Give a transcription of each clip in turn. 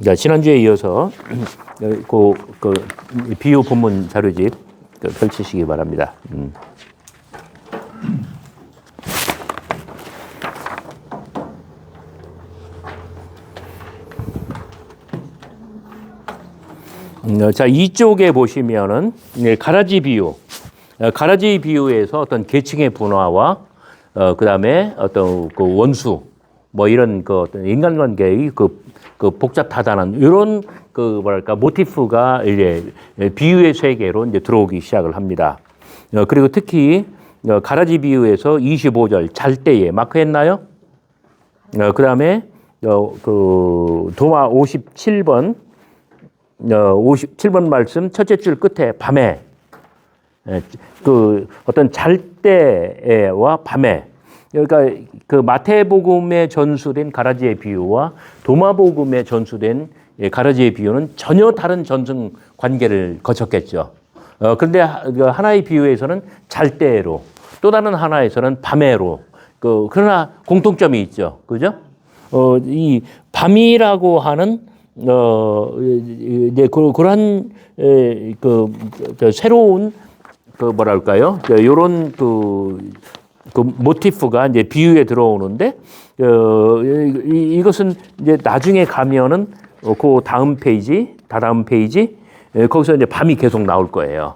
자, 지난주에 이어서 그 비유 본문 자료집 펼치시기 바랍니다. 자, 이쪽에 보시면은 가라지 비유, 가라지 비유에서 어떤 계층의 분화와 그다음에 어떤 그 원수 뭐 이런 그 어떤 인간관계의 그 복잡하다는 이런 그 뭐랄까 모티프가 이제 비유의 세계로 이제 들어오기 시작을 합니다. 그리고 특히 가라지 비유에서 25절 잘 때에 마크했나요? 그다음에 그 도마 57번 57번 말씀 첫째 줄 끝에 밤에 그 어떤 잘 때와 밤에 그러니까 그 마태복음에 전수된 가라지의 비유와 도마복음에 전수된 가라지의 비유는 전혀 다른 전승 관계를 거쳤겠죠. 그런데 하나의 비유에서는 잘 때로 또 다른 하나에서는 밤에로 그러나 공통점이 있죠. 그죠? 이 밤이라고 하는 이제 그러한 새로운 뭐랄까요? 요런 그 모티프가 이제 비유에 들어오는데 이것은 이제 나중에 가면은 그 다음 페이지, 다다음 페이지 거기서 이제 밤이 계속 나올 거예요.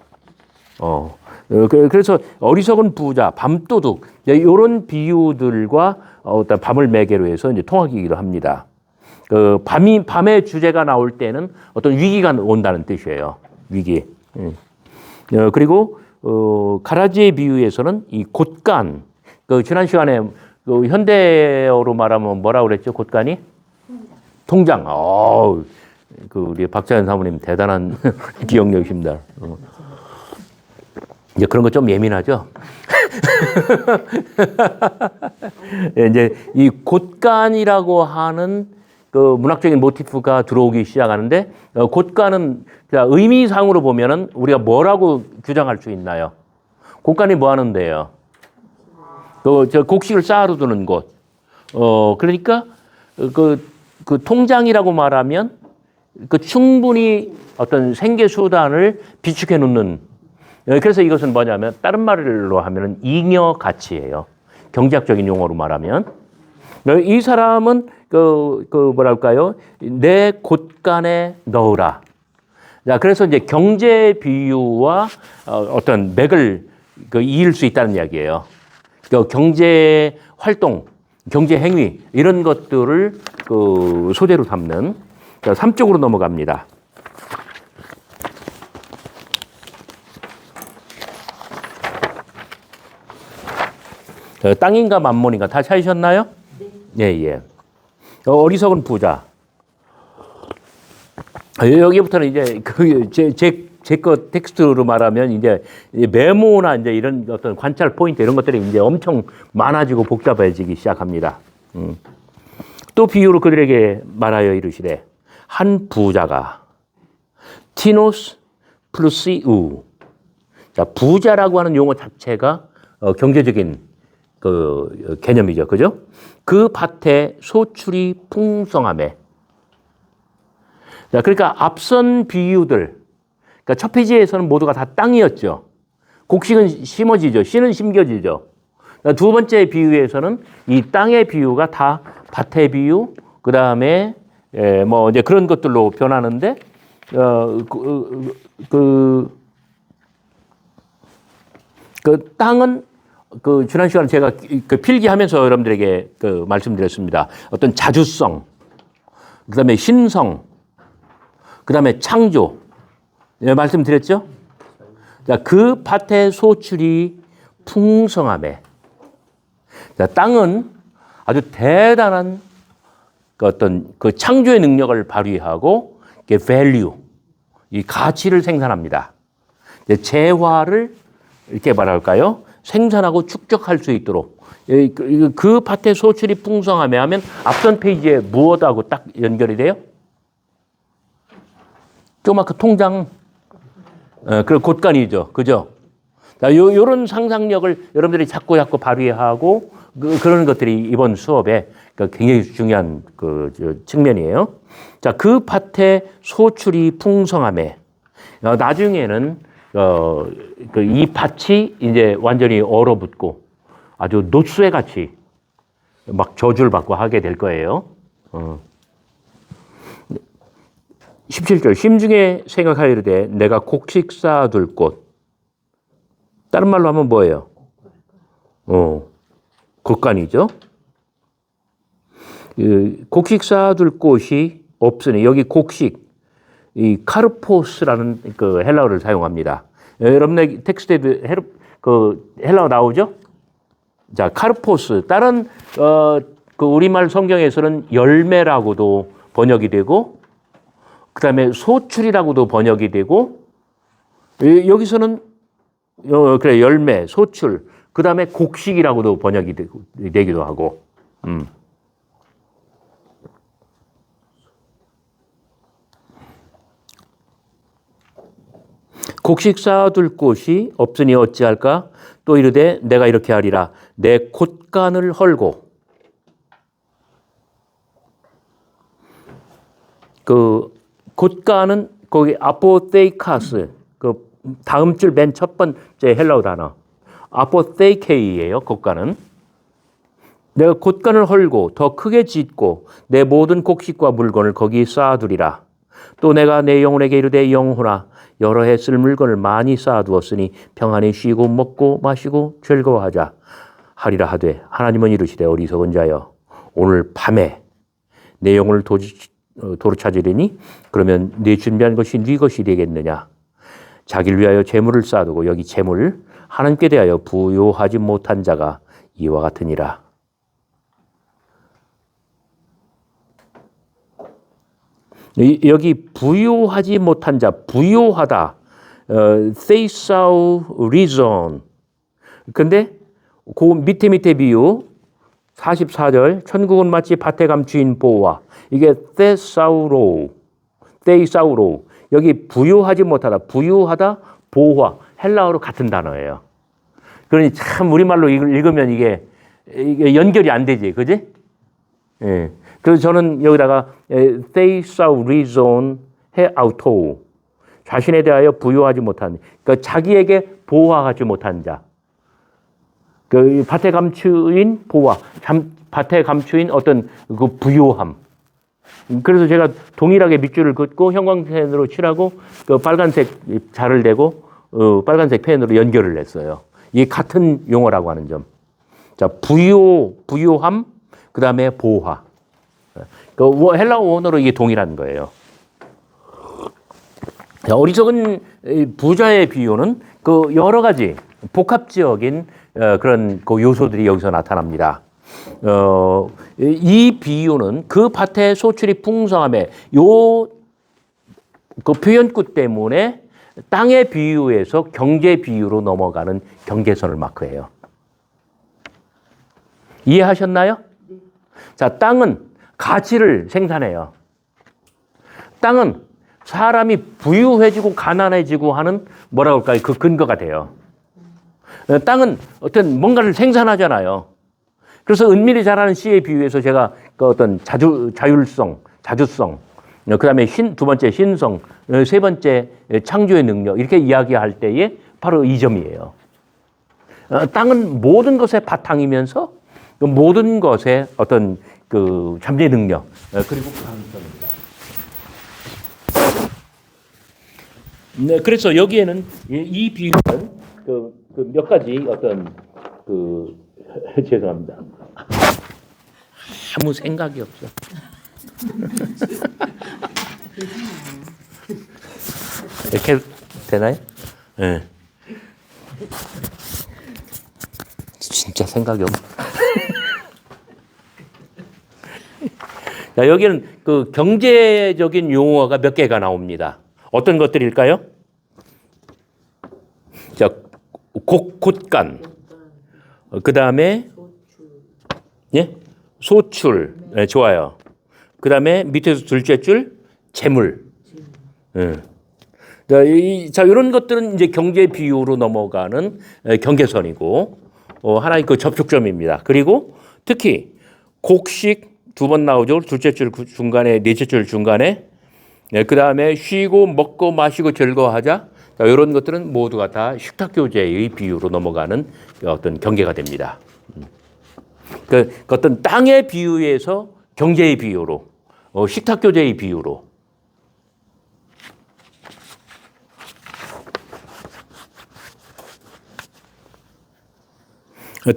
그래서 어리석은 부자, 밤도둑 이런 비유들과 어떤 밤을 매개로 해서 이제 통하기도 합니다. 밤의 주제가 나올 때는 어떤 위기가 온다는 뜻이에요. 위기. 그리고 가라지의 비유에서는 이 곶간, 지난 시간에 현대어로 말하면 뭐라고 그랬죠? 곶간이? 통장. 우리 박자연 사모님 대단한 기억력이십니다. 이제 그런 거 좀 예민하죠? 이제 이 곶간이라고 하는 그 문학적인 모티프가 들어오기 시작하는데 곶간은 의미상으로 보면은 우리가 뭐라고 규정할 수 있나요? 곶간이 뭐 하는데요? 저 곡식을 쌓아두는 곳. 그러니까 그 통장이라고 말하면 충분히 어떤 생계 수단을 비축해 놓는. 그래서 이것은 뭐냐면 다른 말로 하면은 잉여 가치예요. 경제학적인 용어로 말하면 이 사람은 뭐랄까요? 내 곶간에 넣으라. 자, 그래서 이제 경제 비유와 어떤 맥을 이을 수 있다는 이야기예요. 경제 활동, 경제 행위 이런 것들을 소재로 삼는 3쪽으로 넘어갑니다. 땅인가 만몬인가 다 찾으셨나요? 네. 예. 어리석은 부자. 여기부터는 이제 제 거 텍스트로 말하면 이제 메모나 이제 이런 어떤 관찰 포인트 이런 것들이 이제 엄청 많아지고 복잡해지기 시작합니다. 또 비유로 그들에게 말하여 이르시되 한 부자가 티노스 플루시우. 자, 부자라고 하는 용어 자체가 경제적인 개념이죠. 그죠? 그 밭에 소출이 풍성하매. 자, 그러니까 앞선 비유들, 그러니까 첫 페이지에서는 모두가 다 땅이었죠. 곡식은 심어지죠. 씨는 심겨지죠. 두 번째 비유에서는 이 땅의 비유가 다 밭의 비유, 그 다음에 뭐 이제 그런 것들로 변하는데, 땅은 지난 시간에 제가 필기하면서 여러분들에게 말씀드렸습니다. 어떤 자주성, 그 다음에 신성, 그 다음에 창조. 말씀드렸죠? 자, 그 밭의 소출이 풍성하매. 자, 땅은 아주 대단한 어떤 창조의 능력을 발휘하고, value, 이 가치를 생산합니다. 재화를 이렇게 말할까요? 생산하고 축적할 수 있도록. 그 밭의 소출이 풍성하며 하면 앞선 페이지에 무엇하고 딱 연결이 돼요? 조그맣게 통장, 그 곶간이죠. 그죠? 요런 상상력을 여러분들이 자꾸 발휘하고 그런 것들이 이번 수업에 그러니까 굉장히 중요한 측면이에요. 자, 그 밭의 소출이 풍성함에 나중에는 이 밭이 이제 완전히 얼어붙고 아주 노쇠 같이 막 저주를 받고 하게 될 거예요. 17절 심중에 생각하여 이르되 내가 곡식 쌓아둘 곳. 다른 말로 하면 뭐예요? 곡간이죠. 곡식 쌓아둘 곳이 없으니 여기 곡식 이 카르포스라는 그 헬라어를 사용합니다. 여러분의 텍스트에도 헬라어 나오죠? 자, 카르포스. 다른 그 우리말 성경에서는 열매라고도 번역이 되고, 그 다음에 소출이라고도 번역이 되고, 여기서는 그래 열매, 소출, 그 다음에 곡식이라고도 번역이 되기도 하고. 곡식 쌓아둘 곳이 없으니 어찌할까? 또 이르되 내가 이렇게 하리라. 내 곶간을 헐고. 그 곶간은 거기 아포테이카스, 그 다음 줄 맨 첫 번째 헬라어 단어 아포테이케이예요. 곶간은. 내가 곶간을 헐고 더 크게 짓고 내 모든 곡식과 물건을 거기 쌓아두리라. 또 내가 내 영혼에게 이르되 영혼아 여러 해 쓸 물건을 많이 쌓아두었으니 평안히 쉬고 먹고 마시고 즐거워하자 하리라 하되 하나님은 이르시되 어리석은 자여 오늘 밤에 내 영혼을 도로 찾으려니 그러면 네 준비한 것이 네 것이 되겠느냐. 자기를 위하여 재물을 쌓아두고 여기 재물 하나님께 대하여 부요하지 못한 자가 이와 같으니라. 여기 부요하지 못한 자, 부요하다, thesaurison. 근데 그 밑에 비유 44절 천국은 마치 밭에 감추인 보화. 이게 thesauro. 여기 부요하지 못하다, 부유하다, 보화. 헬라어로 같은 단어예요. 그러니 참 우리말로 읽으면 이게 연결이 안 되지, 그지? 예. 그래서 저는 여기다가 thesaurison 해 auto 자신에 대하여 부유하지 못한, 그러니까 자기에게 보호하지 못한 자. 그 밭에 감추인 보화, 밭에 감추인 어떤 그 부요함. 그래서 제가 동일하게 밑줄을 긋고 형광펜으로 칠하고 그 빨간색 자를 대고 빨간색 펜으로 연결을 했어요. 이게 같은 용어라고 하는 점. 자, 부요함, 그 다음에 보화. 그 헬라어 원어로 이게 동일한 거예요. 어리석은 부자의 비유는 그 여러 가지 복합적인 그런 그 요소들이 여기서 나타납니다. 이 비유는 그 밭의 소출이 풍성함에 그 표현구 때문에 땅의 비유에서 경제 비유로 넘어가는 경계선을 마크해요. 이해하셨나요? 자, 땅은 가치를 생산해요. 땅은 사람이 부유해지고 가난해지고 하는 뭐라고 할까요? 그 근거가 돼요. 땅은 어떤 뭔가를 생산하잖아요. 그래서 은밀히 자라는 씨에 비유해서 제가 그 어떤 자율성, 자주성, 그 다음에 두 번째 신성, 세 번째 창조의 능력 이렇게 이야기할 때에 바로 이 점이에요. 땅은 모든 것의 바탕이면서 그 모든 것의 어떤 그 잠재 능력 그리고 가능성입니다. 네, 그래서 여기에는 이 비유는 그 몇 가지 어떤 죄송합니다. 아무 생각이 없어. 이렇게 되나요? 네. 진짜 생각이 없어. 자, 여기는 그 경제적인 용어가 몇 개가 나옵니다. 어떤 것들일까요? 자, 곶간, 그 다음에 예? 소출, 네, 좋아요. 그 다음에 밑에서 둘째 줄 재물. 자, 이런 것들은 이제 경제 비유로 넘어가는 경계선이고 하나의 그 접촉점입니다. 그리고 특히 곡식 두 번 나오죠. 둘째 줄 중간에, 넷째 줄 중간에. 네, 그 다음에 쉬고 먹고 마시고 즐거워하자. 자, 이런 것들은 모두가 다 식탁 교제의 비유로 넘어가는 어떤 경계가 됩니다. 그 어떤 땅의 비유에서 경제의 비유로, 식탁 교제의 비유로.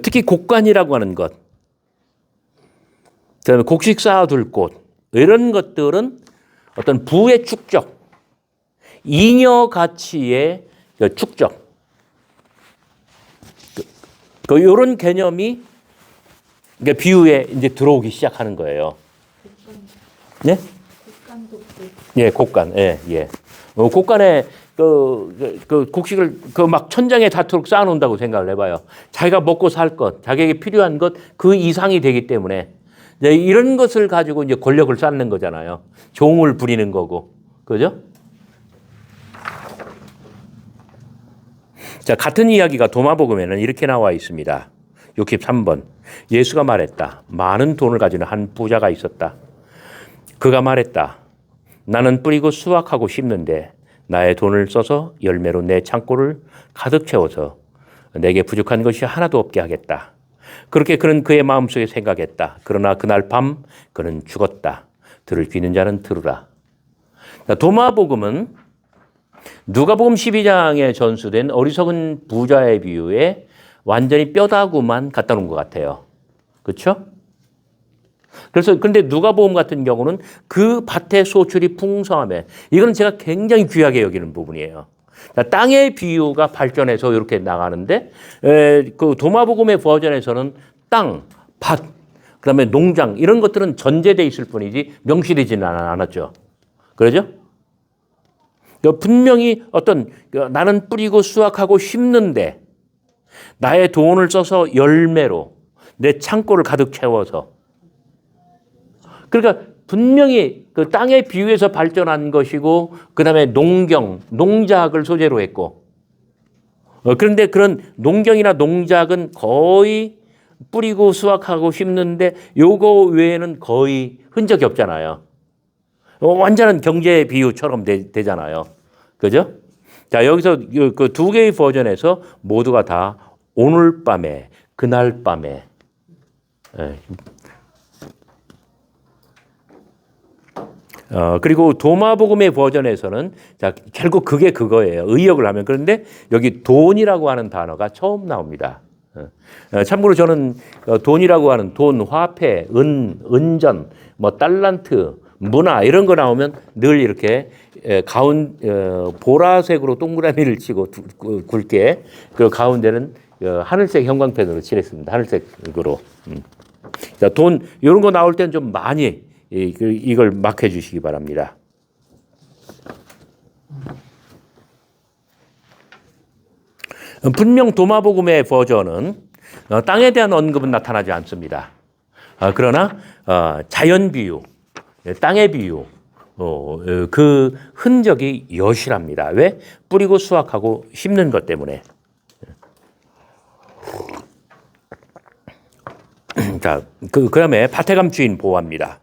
특히 곡간이라고 하는 것, 그다음에 곡식 쌓아둘 곳, 이런 것들은 어떤 부의 축적, 잉여 가치의 축적, 이런 개념이 비유에 이제 들어오기 시작하는 거예요. 네? 예, 곡간, 예, 예. 곡간에 그 곡식을 막 천장에 닿도록 쌓아놓는다고 생각을 해봐요. 자기가 먹고 살 것, 자기에게 필요한 것 그 이상이 되기 때문에 이제 이런 것을 가지고 이제 권력을 쌓는 거잖아요. 종을 부리는 거고, 그죠? 자, 같은 이야기가 도마복음에는 이렇게 나와 있습니다. 63번. 예수가 말했다. 많은 돈을 가지는 한 부자가 있었다. 그가 말했다. 나는 뿌리고 수확하고 심는데 나의 돈을 써서 열매로 내 창고를 가득 채워서 내게 부족한 것이 하나도 없게 하겠다. 그렇게 그는 그의 마음속에 생각했다. 그러나 그날 밤 그는 죽었다. 들을 귀 있는 자는 들으라. 도마복음은 누가복음 12장에 전수된 어리석은 부자의 비유에 완전히 뼈다구만 갖다 놓은 것 같아요. 그렇죠? 그래서 근데 누가복음 같은 경우는 그 밭의 소출이 풍성함에, 이거는 제가 굉장히 귀하게 여기는 부분이에요. 땅의 비유가 발전해서 이렇게 나가는데, 그 도마복음의 버전에서는 땅, 밭, 그다음에 농장 이런 것들은 전제돼 있을 뿐이지 명시되지는 않았죠. 그러죠? 분명히 어떤 나는 뿌리고 수확하고 심는데 나의 돈을 써서 열매로 내 창고를 가득 채워서, 그러니까 분명히 그 땅의 비유에서 발전한 것이고 그다음에 농작을 소재로 했고, 그런데 그런 농경이나 농작은 거의 뿌리고 수확하고 심는데 요거 외에는 거의 흔적이 없잖아요. 완전한 경제 비유처럼 되잖아요. 그죠? 자, 여기서 그 두 개의 버전에서 모두가 다 오늘 밤에, 그날 밤에. 그리고 도마복음의 버전에서는 자, 결국 그게 그거예요. 의역을 하면. 그런데 여기 돈이라고 하는 단어가 처음 나옵니다. 참고로 저는 돈이라고 하는 돈, 화폐, 은전, 뭐 달란트, 문화 이런 거 나오면 늘 이렇게 보라색으로 동그라미를 치고 굵게, 그 가운데는 하늘색 형광펜으로 칠했습니다. 하늘색으로. 자, 돈 이런 거 나올 때는 좀 많이 이걸 막해 주시기 바랍니다. 분명 도마복음의 버전은 땅에 대한 언급은 나타나지 않습니다. 그러나 자연 비유, 땅의 비유, 그 흔적이 여실합니다. 왜? 뿌리고 수확하고 심는 것 때문에. 자, 그다음에 밭에 감추인 보화입니다.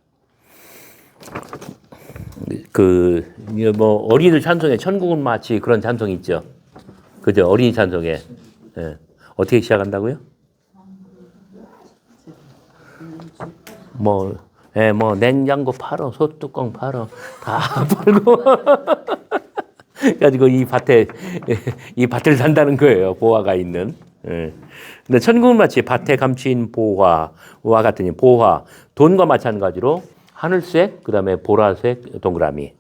뭐 어린이들 찬송에 천국은 마치 그런 찬송이 있죠. 그죠? 어린이 찬송에. 예. 어떻게 시작한다고요? 뭐 냉장고 팔어, 소뚜껑 팔어, 다 팔고 가지고 이 밭을 산다는 거예요. 보화가 있는. 예. 근데 천국은 마치 밭에 감추인 보화와 같으니, 보화, 돈과 마찬가지로 하늘색, 그다음에 보라색 동그라미.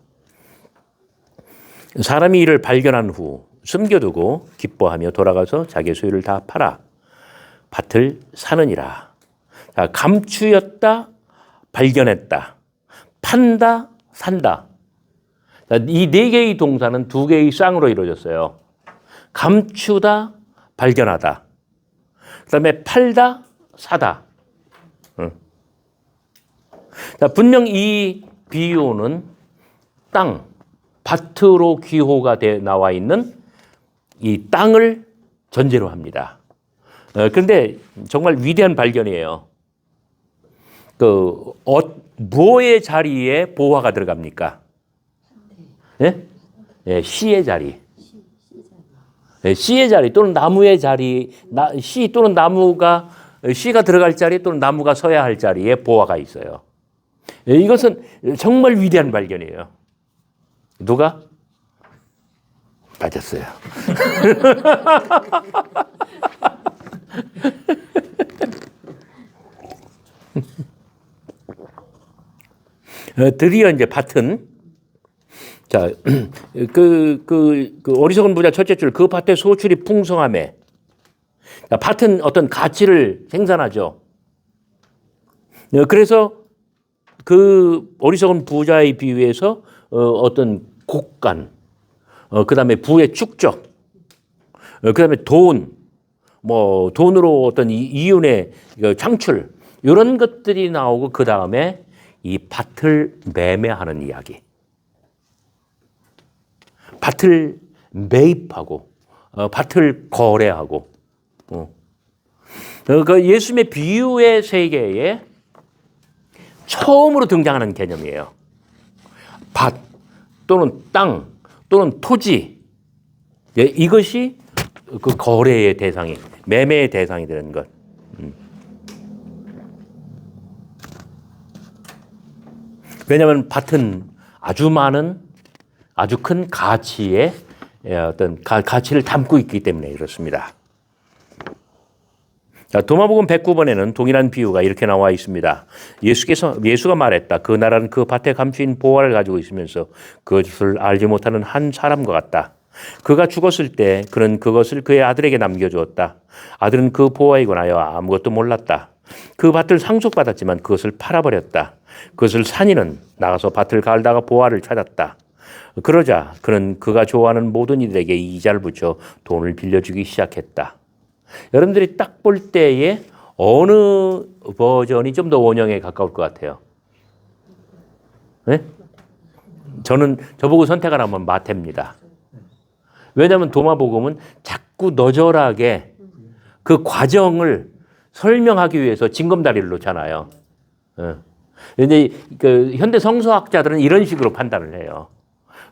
사람이 이를 발견한 후 숨겨두고 기뻐하며 돌아가서 자기의 소유를 다 팔아 밭을 사느니라. 자, 감추었다, 발견했다, 판다, 산다. 이 네 개의 동사는 두 개의 쌍으로 이루어졌어요. 감추다, 발견하다. 그다음에 팔다, 사다. 자, 분명 이 비유는 땅, 밭으로 기호가 나와 있는 이 땅을 전제로 합니다. 그런데 정말 위대한 발견이에요. 뭐의 자리에 보화가 들어갑니까? 예? 예, 씨의 자리. 예, 씨의 자리 또는 나무의 자리, 씨 또는 나무가, 씨가 들어갈 자리 또는 나무가 서야 할 자리에 보화가 있어요. 예, 이것은 정말 위대한 발견이에요. 누가? 맞았어요. 드디어 이제 밭은, 자, 어리석은 부자 첫째 줄, 그 밭의 소출이 풍성함에, 밭은 어떤 가치를 생산하죠. 그래서 그 어리석은 부자의 비유에서 어떤 곡간, 그 다음에 부의 축적, 그 다음에 돈, 돈으로 어떤 이윤의 창출, 이런 것들이 나오고, 그 다음에 이 밭을 매매하는 이야기. 밭을 매입하고, 밭을 거래하고, 그 예수님의 비유의 세계에 처음으로 등장하는 개념이에요. 밭 또는 땅 또는 토지. 예, 이것이 그 거래의 대상이, 매매의 대상이 되는 것. 왜냐하면 밭은 아주 많은, 아주 큰 가치의 어떤 가치를 담고 있기 때문에 이렇습니다. 자, 도마복음 109번에는 동일한 비유가 이렇게 나와 있습니다. 예수가 말했다. 그 나라는 그 밭에 감추인 보화를 가지고 있으면서 그것을 알지 못하는 한 사람과 같다. 그가 죽었을 때 그는 그것을 그의 아들에게 남겨주었다. 아들은 그 보화에 관하여 아무것도 몰랐다. 그 밭을 상속받았지만 그것을 팔아버렸다. 그것을 산 이는 나가서 밭을 갈다가 보화를 찾았다. 그러자 그는 그가 좋아하는 모든 이들에게 이자를 붙여 돈을 빌려주기 시작했다. 여러분들이 딱 볼 때에 어느 버전이 좀 더 원형에 가까울 것 같아요? 네? 저보고 선택을 하면 마태입니다. 왜냐하면 도마복음은 자꾸 너절하게 그 과정을 설명하기 위해서 징검다리를 놓잖아요. 근데 그 현대 성서학자들은 이런 식으로 판단을 해요.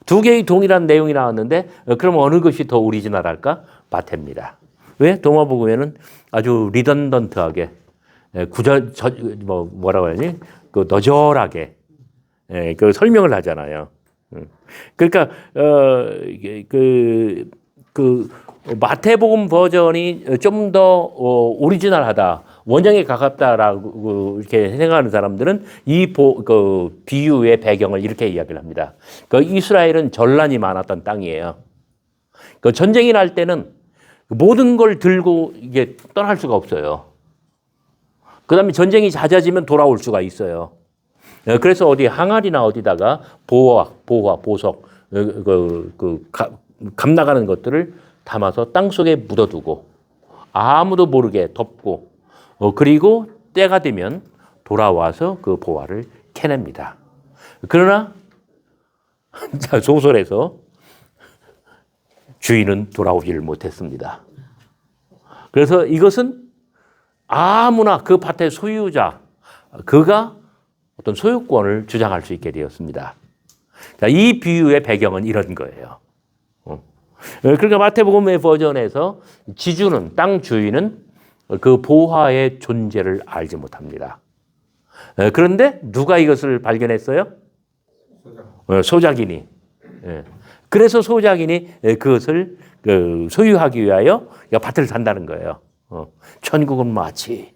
두 개의 동일한 내용이 나왔는데 그럼 어느 것이 더 오리지널할까? 마태입니다. 왜? 도마복음에는 아주 리던던트하게 뭐라고 하지? 그 너절하게 그 설명을 하잖아요. 그러니까 그 마태복음 버전이 좀 더 오리지널하다, 원형에 가깝다라고 이렇게 생각하는 사람들은 그 비유의 배경을 이렇게 이야기를 합니다. 그 이스라엘은 전란이 많았던 땅이에요. 그 전쟁이 날 때는 모든 걸 들고 이게 떠날 수가 없어요. 그 다음에 전쟁이 잦아지면 돌아올 수가 있어요. 그래서 어디 항아리나 어디다가 보석, 감 나가는 것들을 담아서 땅 속에 묻어두고 아무도 모르게 덮고 그리고 때가 되면 돌아와서 그 보화를 캐냅니다. 그러나 소설에서 주인은 돌아오지를 못했습니다. 그래서 이것은 아무나 그 밭의 소유자, 그가 어떤 소유권을 주장할 수 있게 되었습니다. 자, 이 비유의 배경은 이런 거예요. 그러니까 마태복음의 버전에서 지주는, 땅 주인은 그 보화의 존재를 알지 못합니다. 그런데 누가 이것을 발견했어요? 소작인이. 그래서 소작인이 그것을 소유하기 위하여 밭을 산다는 거예요. 천국은 마치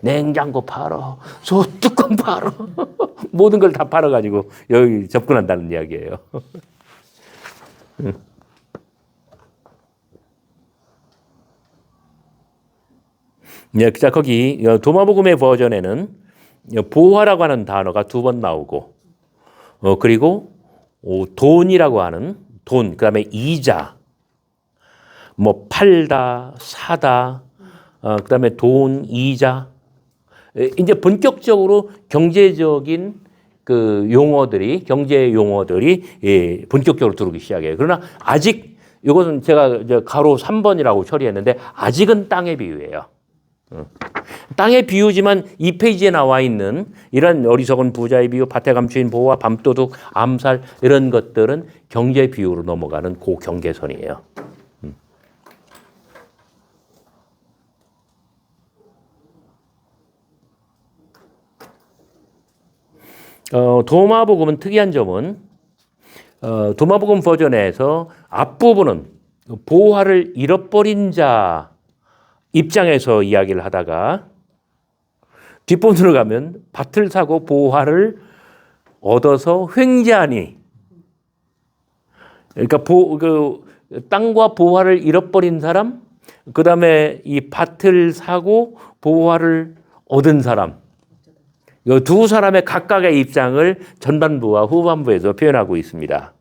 냉장고 팔어, 소뚜껑 팔어, 모든 걸 다 팔아가지고 여기 접근한다는 이야기예요. 자, 거기 도마복음의 버전에는 보화라고 하는 단어가 2번 나오고, 그리고 돈이라고 하는 돈, 그 다음에 이자, 팔다, 사다, 그 다음에 돈, 이자. 이제 본격적으로 경제적인 그 용어들이, 경제 용어들이 본격적으로 들어오기 시작해요. 그러나 아직 이것은 제가 가로 3번이라고 처리했는데 아직은 땅의 비유예요. 땅의 비유지만 이 페이지에 나와 있는 이런 어리석은 부자의 비유, 밭에 감추인 보화, 밤도둑, 암살 이런 것들은 경제 비유로 넘어가는 그 경계선이에요. 도마복음은 특이한 점은 도마복음 버전에서 앞부분은 보화를 잃어버린 자 입장에서 이야기를 하다가 뒷부분으로 가면 밭을 사고 보화를 얻어서 횡재하니, 그러니까 땅과 보화를 잃어버린 사람, 그 다음에 이 밭을 사고 보화를 얻은 사람, 이 두 사람의 각각의 입장을 전반부와 후반부에서 표현하고 있습니다.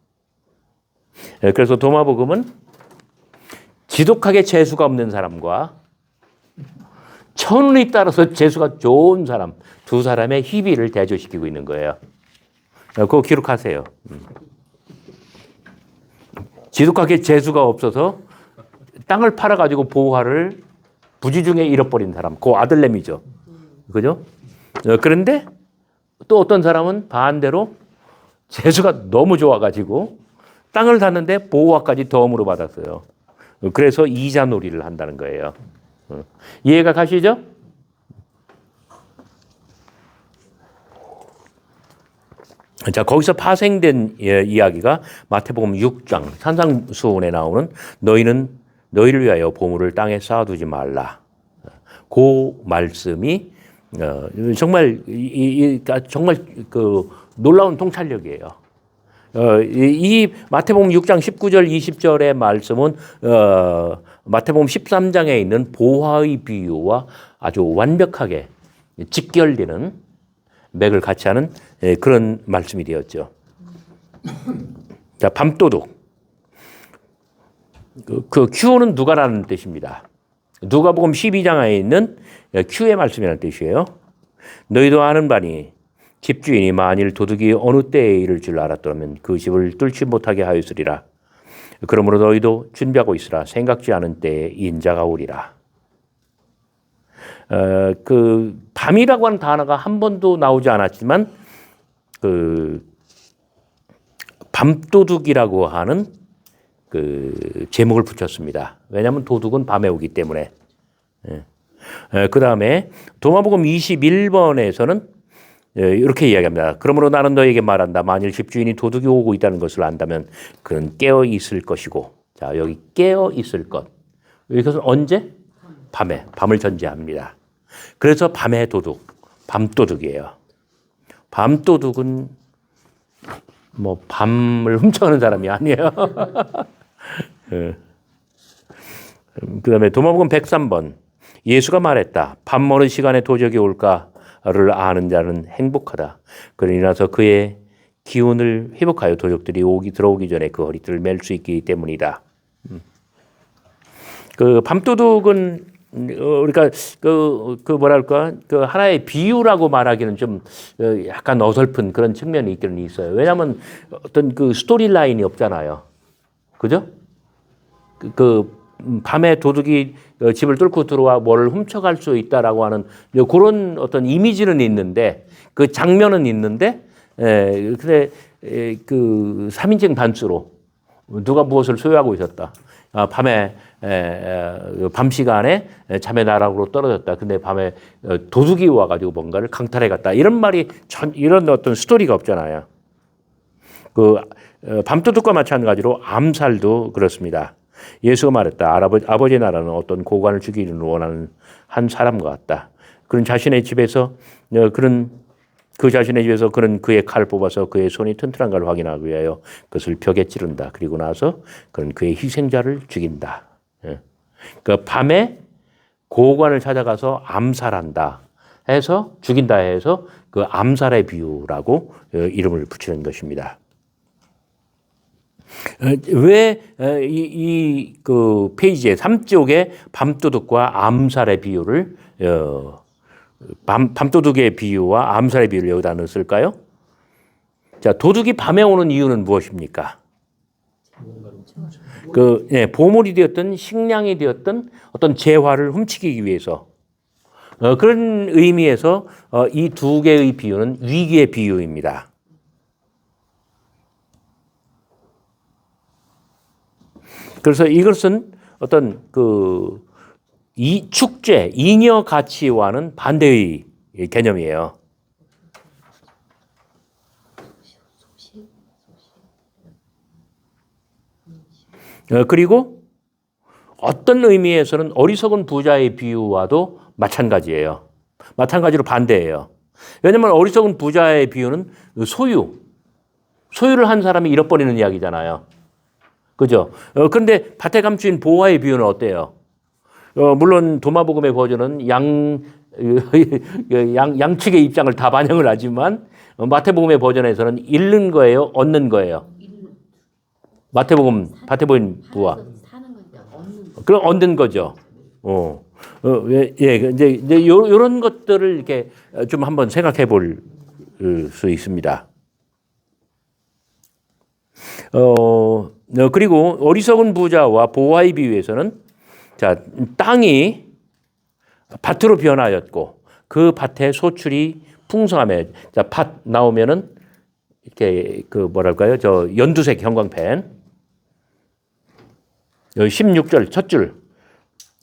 그래서 도마복음은 지독하게 재수가 없는 사람과 천운이 따라서 재수가 좋은 사람, 두 사람의 희비를 대조시키고 있는 거예요. 그거 기록하세요. 지독하게 재수가 없어서 땅을 팔아가지고 보화를 부지중에 잃어버린 사람, 그 아들내미죠. 그죠? 그런데 또 어떤 사람은 반대로 재수가 너무 좋아가지고 땅을 샀는데 보호화까지 덤으로 받았어요. 그래서 이자 놀이를 한다는 거예요. 이해가 가시죠? 자, 거기서 파생된 이야기가 마태복음 6장 산상수훈에 나오는 너희를 위하여 보물을 땅에 쌓아두지 말라. 그 말씀이 정말 정말 그 놀라운 통찰력이에요. 이 마태복음 6장 19절 20절의 말씀은 마태복음 13장에 있는 보화의 비유와 아주 완벽하게 직결되는 맥을 같이 하는 그런 말씀이 되었죠. 자, 밤도둑. 그 Q는 누가라는 뜻입니다. 누가복음 12장에 있는 Q의 말씀이라는 뜻이에요. 너희도 아는 바니 집주인이 만일 도둑이 어느 때에 이를 줄 알았더라면 그 집을 뚫지 못하게 하였으리라. 그러므로 너희도 준비하고 있으라. 생각지 않은 때에 인자가 오리라. 그 밤이라고 하는 단어가 한 번도 나오지 않았지만 그 밤도둑이라고 하는 그 제목을 붙였습니다. 왜냐하면 도둑은 밤에 오기 때문에. 그 다음에 도마복음 21번에서는 이렇게 이야기합니다. 그러므로 나는 너에게 말한다. 만일 집주인이 도둑이 오고 있다는 것을 안다면 그는 깨어 있을 것이고. 자, 여기 깨어 있을 것. 이것은 언제? 밤에. 밤을 전제합니다. 그래서 밤의 도둑, 밤도둑이에요. 밤도둑은 뭐 밤을 훔쳐가는 사람이 아니에요. 그 다음에 도마복음 103번. 예수가 말했다. 밤 멀은 시간에 도적이 올까를 아는 자는 행복하다. 그러니라서 그의 기운을 회복하여 도적들이 들어오기 전에 그 허리띠를 맬 수 있기 때문이다. 그 밤도둑은 우리가 그 뭐랄까 그 하나의 비유라고 말하기는 좀 약간 어설픈 그런 측면이 있기는 있어요. 왜냐하면 어떤 그 스토리 라인이 없잖아요. 그죠? 밤에 도둑이 집을 뚫고 들어와 뭐를 훔쳐갈 수 있다라고 하는 그런 어떤 이미지는 있는데 그 장면은 있는데 근데 그 3인칭 단수로 누가 무엇을 소유하고 있었다. 밤에 밤 시간에 잠의 나락으로 떨어졌다. 근데 밤에 도둑이 와가지고 뭔가를 강탈해 갔다. 이런 말이 이런 어떤 스토리가 없잖아요. 그 밤도둑과 마찬가지로 암살도 그렇습니다. 예수가 말했다. 아버지 나라는 어떤 고관을 죽이기를 원하는 한 사람과 같다. 그는 자신의 집에서 그는 그의 칼을 뽑아서 그의 손이 튼튼한가를 확인하기 위하여 그것을 벽에 찌른다. 그리고 나서 그는 그의 희생자를 죽인다. 그 밤에 고관을 찾아가서 암살한다 해서 죽인다 해서 그 암살의 비유라고 이름을 붙이는 것입니다. 왜 그 페이지에 3쪽에 밤도둑과 암살의 비유를 밤도둑의 비유와 암살의 비유를 여기다 넣었을까요? 자, 도둑이 밤에 오는 이유는 무엇입니까? 보물이 되었든 식량이 되었든 어떤 재화를 훔치기 위해서 그런 의미에서 이 두 개의 비유는 위기의 비유입니다. 그래서 이것은 어떤 이 축제, 잉여 가치와는 반대의 개념이에요. 그리고 어떤 의미에서는 어리석은 부자의 비유와도 마찬가지예요. 마찬가지로 반대예요. 왜냐하면 어리석은 부자의 비유는 소유를 한 사람이 잃어버리는 이야기잖아요. 그죠? 그런데 밭에 감추인 보화의 비유는 어때요? 물론 도마복음의 버전은 양측의 입장을 다 반영을 하지만 마태복음의 버전에서는 잃는 거예요, 얻는 거예요. 마태복음 밭에 보인 부와 그럼 얻는 거죠. 이제 이런 것들을 이렇게 좀 한번 생각해 볼 수 있습니다. 그리고 어리석은 부자와 보화의 비유에서는 자, 땅이 밭으로 변하였고 그 밭에 소출이 풍성하며 자, 밭 나오면은 이렇게 뭐랄까요? 저 연두색 형광펜 16절 첫 줄,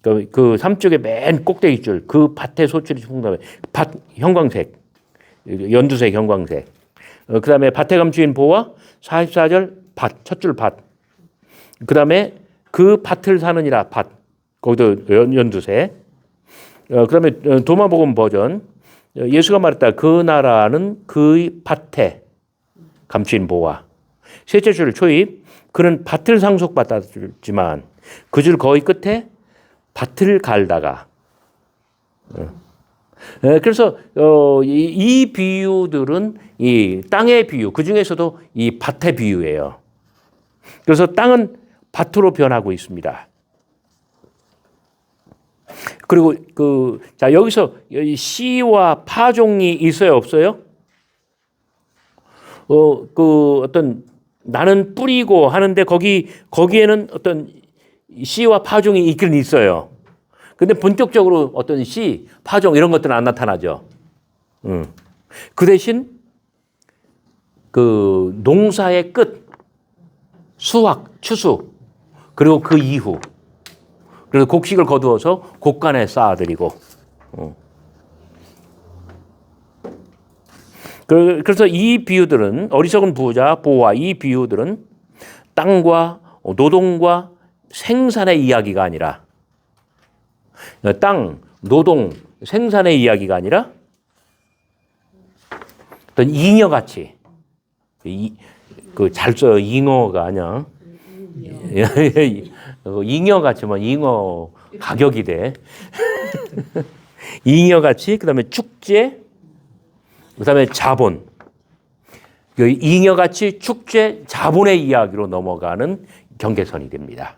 그 3쪽의 맨 꼭대기 줄, 그 밭의 소출이 풍성하며 밭 형광색, 연두색 형광색. 그 다음에 밭에 감추인 보화 44절 밭, 첫 줄 밭. 그 다음에 그 밭을 사느니라 밭, 거기도 연두색. 그 다음에 도마복음 버전, 예수가 말했다. 그 나라는 그 밭에 감추인 보화. 셋째 줄 초입, 그는 밭을 상속받았지만 그 줄 거의 끝에 밭을 갈다가. 그래서 이 비유들은 이 땅의 비유, 그 중에서도 이 밭의 비유예요. 그래서 땅은 밭으로 변하고 있습니다. 그리고 자, 여기서 씨와 파종이 있어요, 없어요? 어떤 나는 뿌리고 하는데 거기에는 어떤 씨와 파종이 있긴 있어요. 근데 본격적으로 어떤 씨, 파종 이런 것들은 안 나타나죠. 그 대신 농사의 끝, 수확, 추수, 그리고 그 이후, 그래서 곡식을 거두어서 곡간에 쌓아드리고, 그래서 이 비유들은 어리석은 부자, 보화 이 비유들은 땅과 노동과 생산의 이야기가 아니라 땅, 노동, 생산의 이야기가 아니라 어떤 잉여 가치, 잘 써요. 잉어가 아니야. 잉여 가치면 잉어 가격이 돼. 잉여 가치, 그 다음에 축제, 그 다음에 자본. 잉여 가치, 축제, 자본의 이야기로 넘어가는 경계선이 됩니다.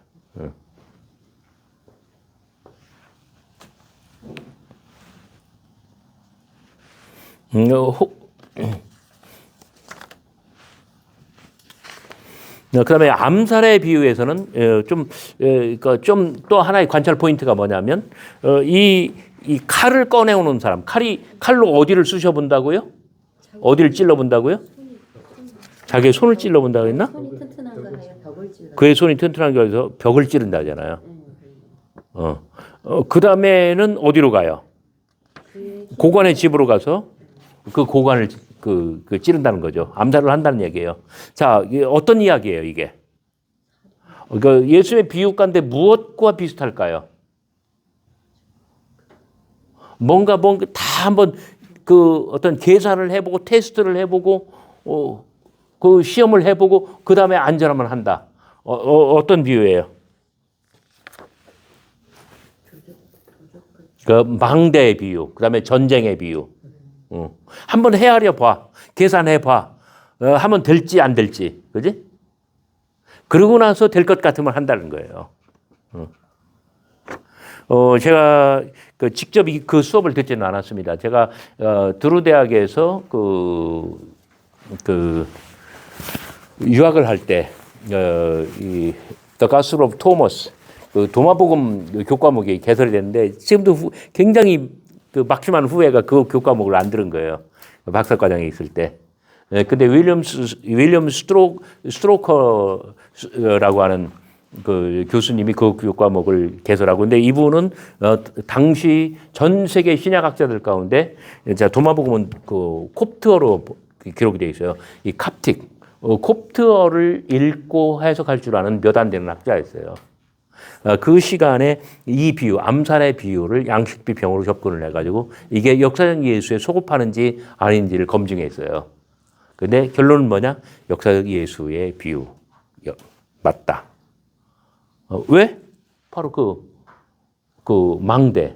그다음에 암살의 비유에서는 좀 또 하나의 관찰 포인트가 뭐냐면 이 칼을 꺼내오는 사람, 칼로 어디를 쑤셔 본다고요? 어디를 찔러 본다고요? 자기의 손을 찔러 본다고 했나? 손이 튼튼한 거 하여 벽을 찔러. 그의 손이 튼튼한 거에서 벽을 찌른다잖아요. 그 다음에는 어디로 가요? 고관의 집으로 가서 그 고관을 찌른다는 거죠. 암살을 한다는 얘기예요. 자, 어떤 이야기예요, 이게? 예수의 비유가인데 무엇과 비슷할까요? 뭔가 다 한번 어떤 계산을 해보고 테스트를 해보고 그 시험을 해보고 그 다음에 안전하면 한다. 어떤 비유예요? 망대의 비유, 그 다음에 전쟁의 비유. 한번 헤아려 봐, 계산해 봐. 하면 될지 안 될지, 그지? 그러고 나서 될 것 같으면 한다는 거예요. 제가 직접 그 수업을 듣지는 않았습니다. 제가 드루 대학에서 유학을 할 때 The Gospel of Thomas 도마복음 교과목이 개설이 됐는데 지금도 굉장히 그 막심한 후회가 그 교과목을 안 들은 거예요. 박사과정에 있을 때. 근데 윌리엄 스트로커라고 하는 그 교수님이 그 교과목을 개설하고, 근데 이분은 당시 전 세계 신약학자들 가운데, 자 도마복음은 그 콥트어로 기록이 되어 있어요. 이 캅틱, 콥트어를 읽고 해석할 줄 아는 몇 안 되는 학자였어요. 그 시간에 이 비유, 암살의 비유를 양식비평으로 접근을 해가지고 이게 역사적 예수에 소급하는지 아닌지를 검증했어요. 근데 결론은 뭐냐? 역사적 예수의 비유 맞다. 왜? 바로 그 망대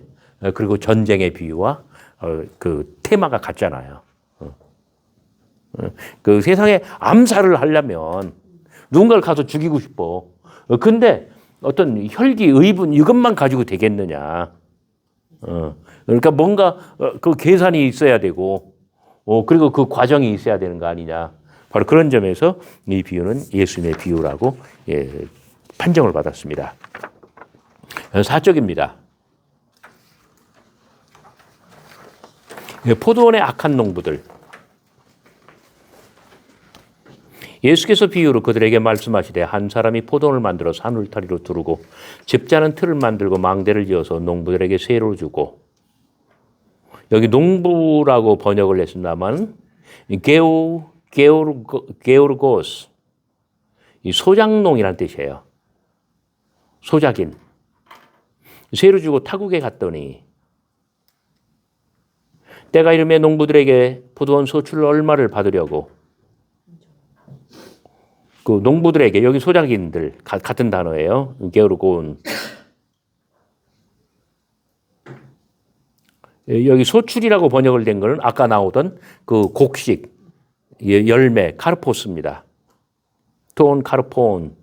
그리고 전쟁의 비유와 그 테마가 같잖아요. 그 세상에 암살을 하려면 누군가를 가서 죽이고 싶어. 근데 어떤 혈기, 의분 이것만 가지고 되겠느냐? 그러니까 뭔가 그 계산이 있어야 되고, 그리고 그 과정이 있어야 되는 거 아니냐? 바로 그런 점에서 이 비유는 예수님의 비유라고 판정을 받았습니다. 사적입니다. 포도원의 악한 농부들. 예수께서 비유로 그들에게 말씀하시되 한 사람이 포도원을 만들어 산울타리로 두르고 집자는 틀을 만들고 망대를 지어서 농부들에게 세로 주고, 여기 농부라고 번역을 했습니다만 게오르고스, 이 소작농이라는 뜻이에요. 소작인. 세로 주고 타국에 갔더니 때가 이르매 농부들에게 포도원 소출을 얼마를 받으려고, 그 농부들에게, 여기 소작인들 같은 단어예요. 게으르고운. 여기 소출이라고 번역을 된 거는 아까 나오던 그 곡식, 열매, 카르포스입니다. 톤 카르폰.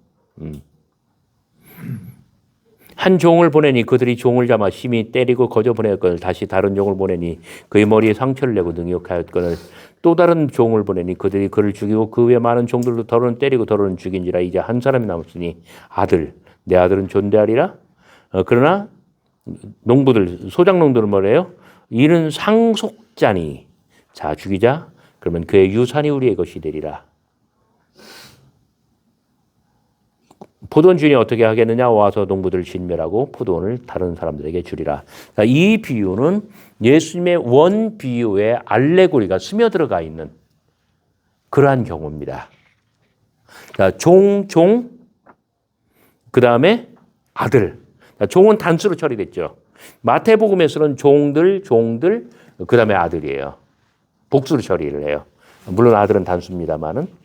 한 종을 보내니 그들이 종을 잡아 심히 때리고 거저 보냈거늘 다시 다른 종을 보내니 그의 머리에 상처를 내고 능욕하였거늘 또 다른 종을 보내니 그들이 그를 죽이고 그 외 많은 종들도 더러는 때리고 더러는 죽인지라 이제 한 사람이 남았으니 아들, 내 아들은 존대하리라. 그러나 농부들, 소작농들은 뭐래요? 이는 상속자니 자 죽이자. 그러면 그의 유산이 우리의 것이 되리라. 포도원 주인이 어떻게 하겠느냐? 와서 농부들을 진멸하고 포도원을 다른 사람들에게 주리라. 이 비유는 예수님의 원 비유에 알레고리가 스며들어가 있는 그러한 경우입니다. 종, 그 다음에 아들. 종은 단수로 처리됐죠. 마태복음에서는 종들, 그 다음에 아들이에요. 복수로 처리를 해요. 물론 아들은 단수입니다만은.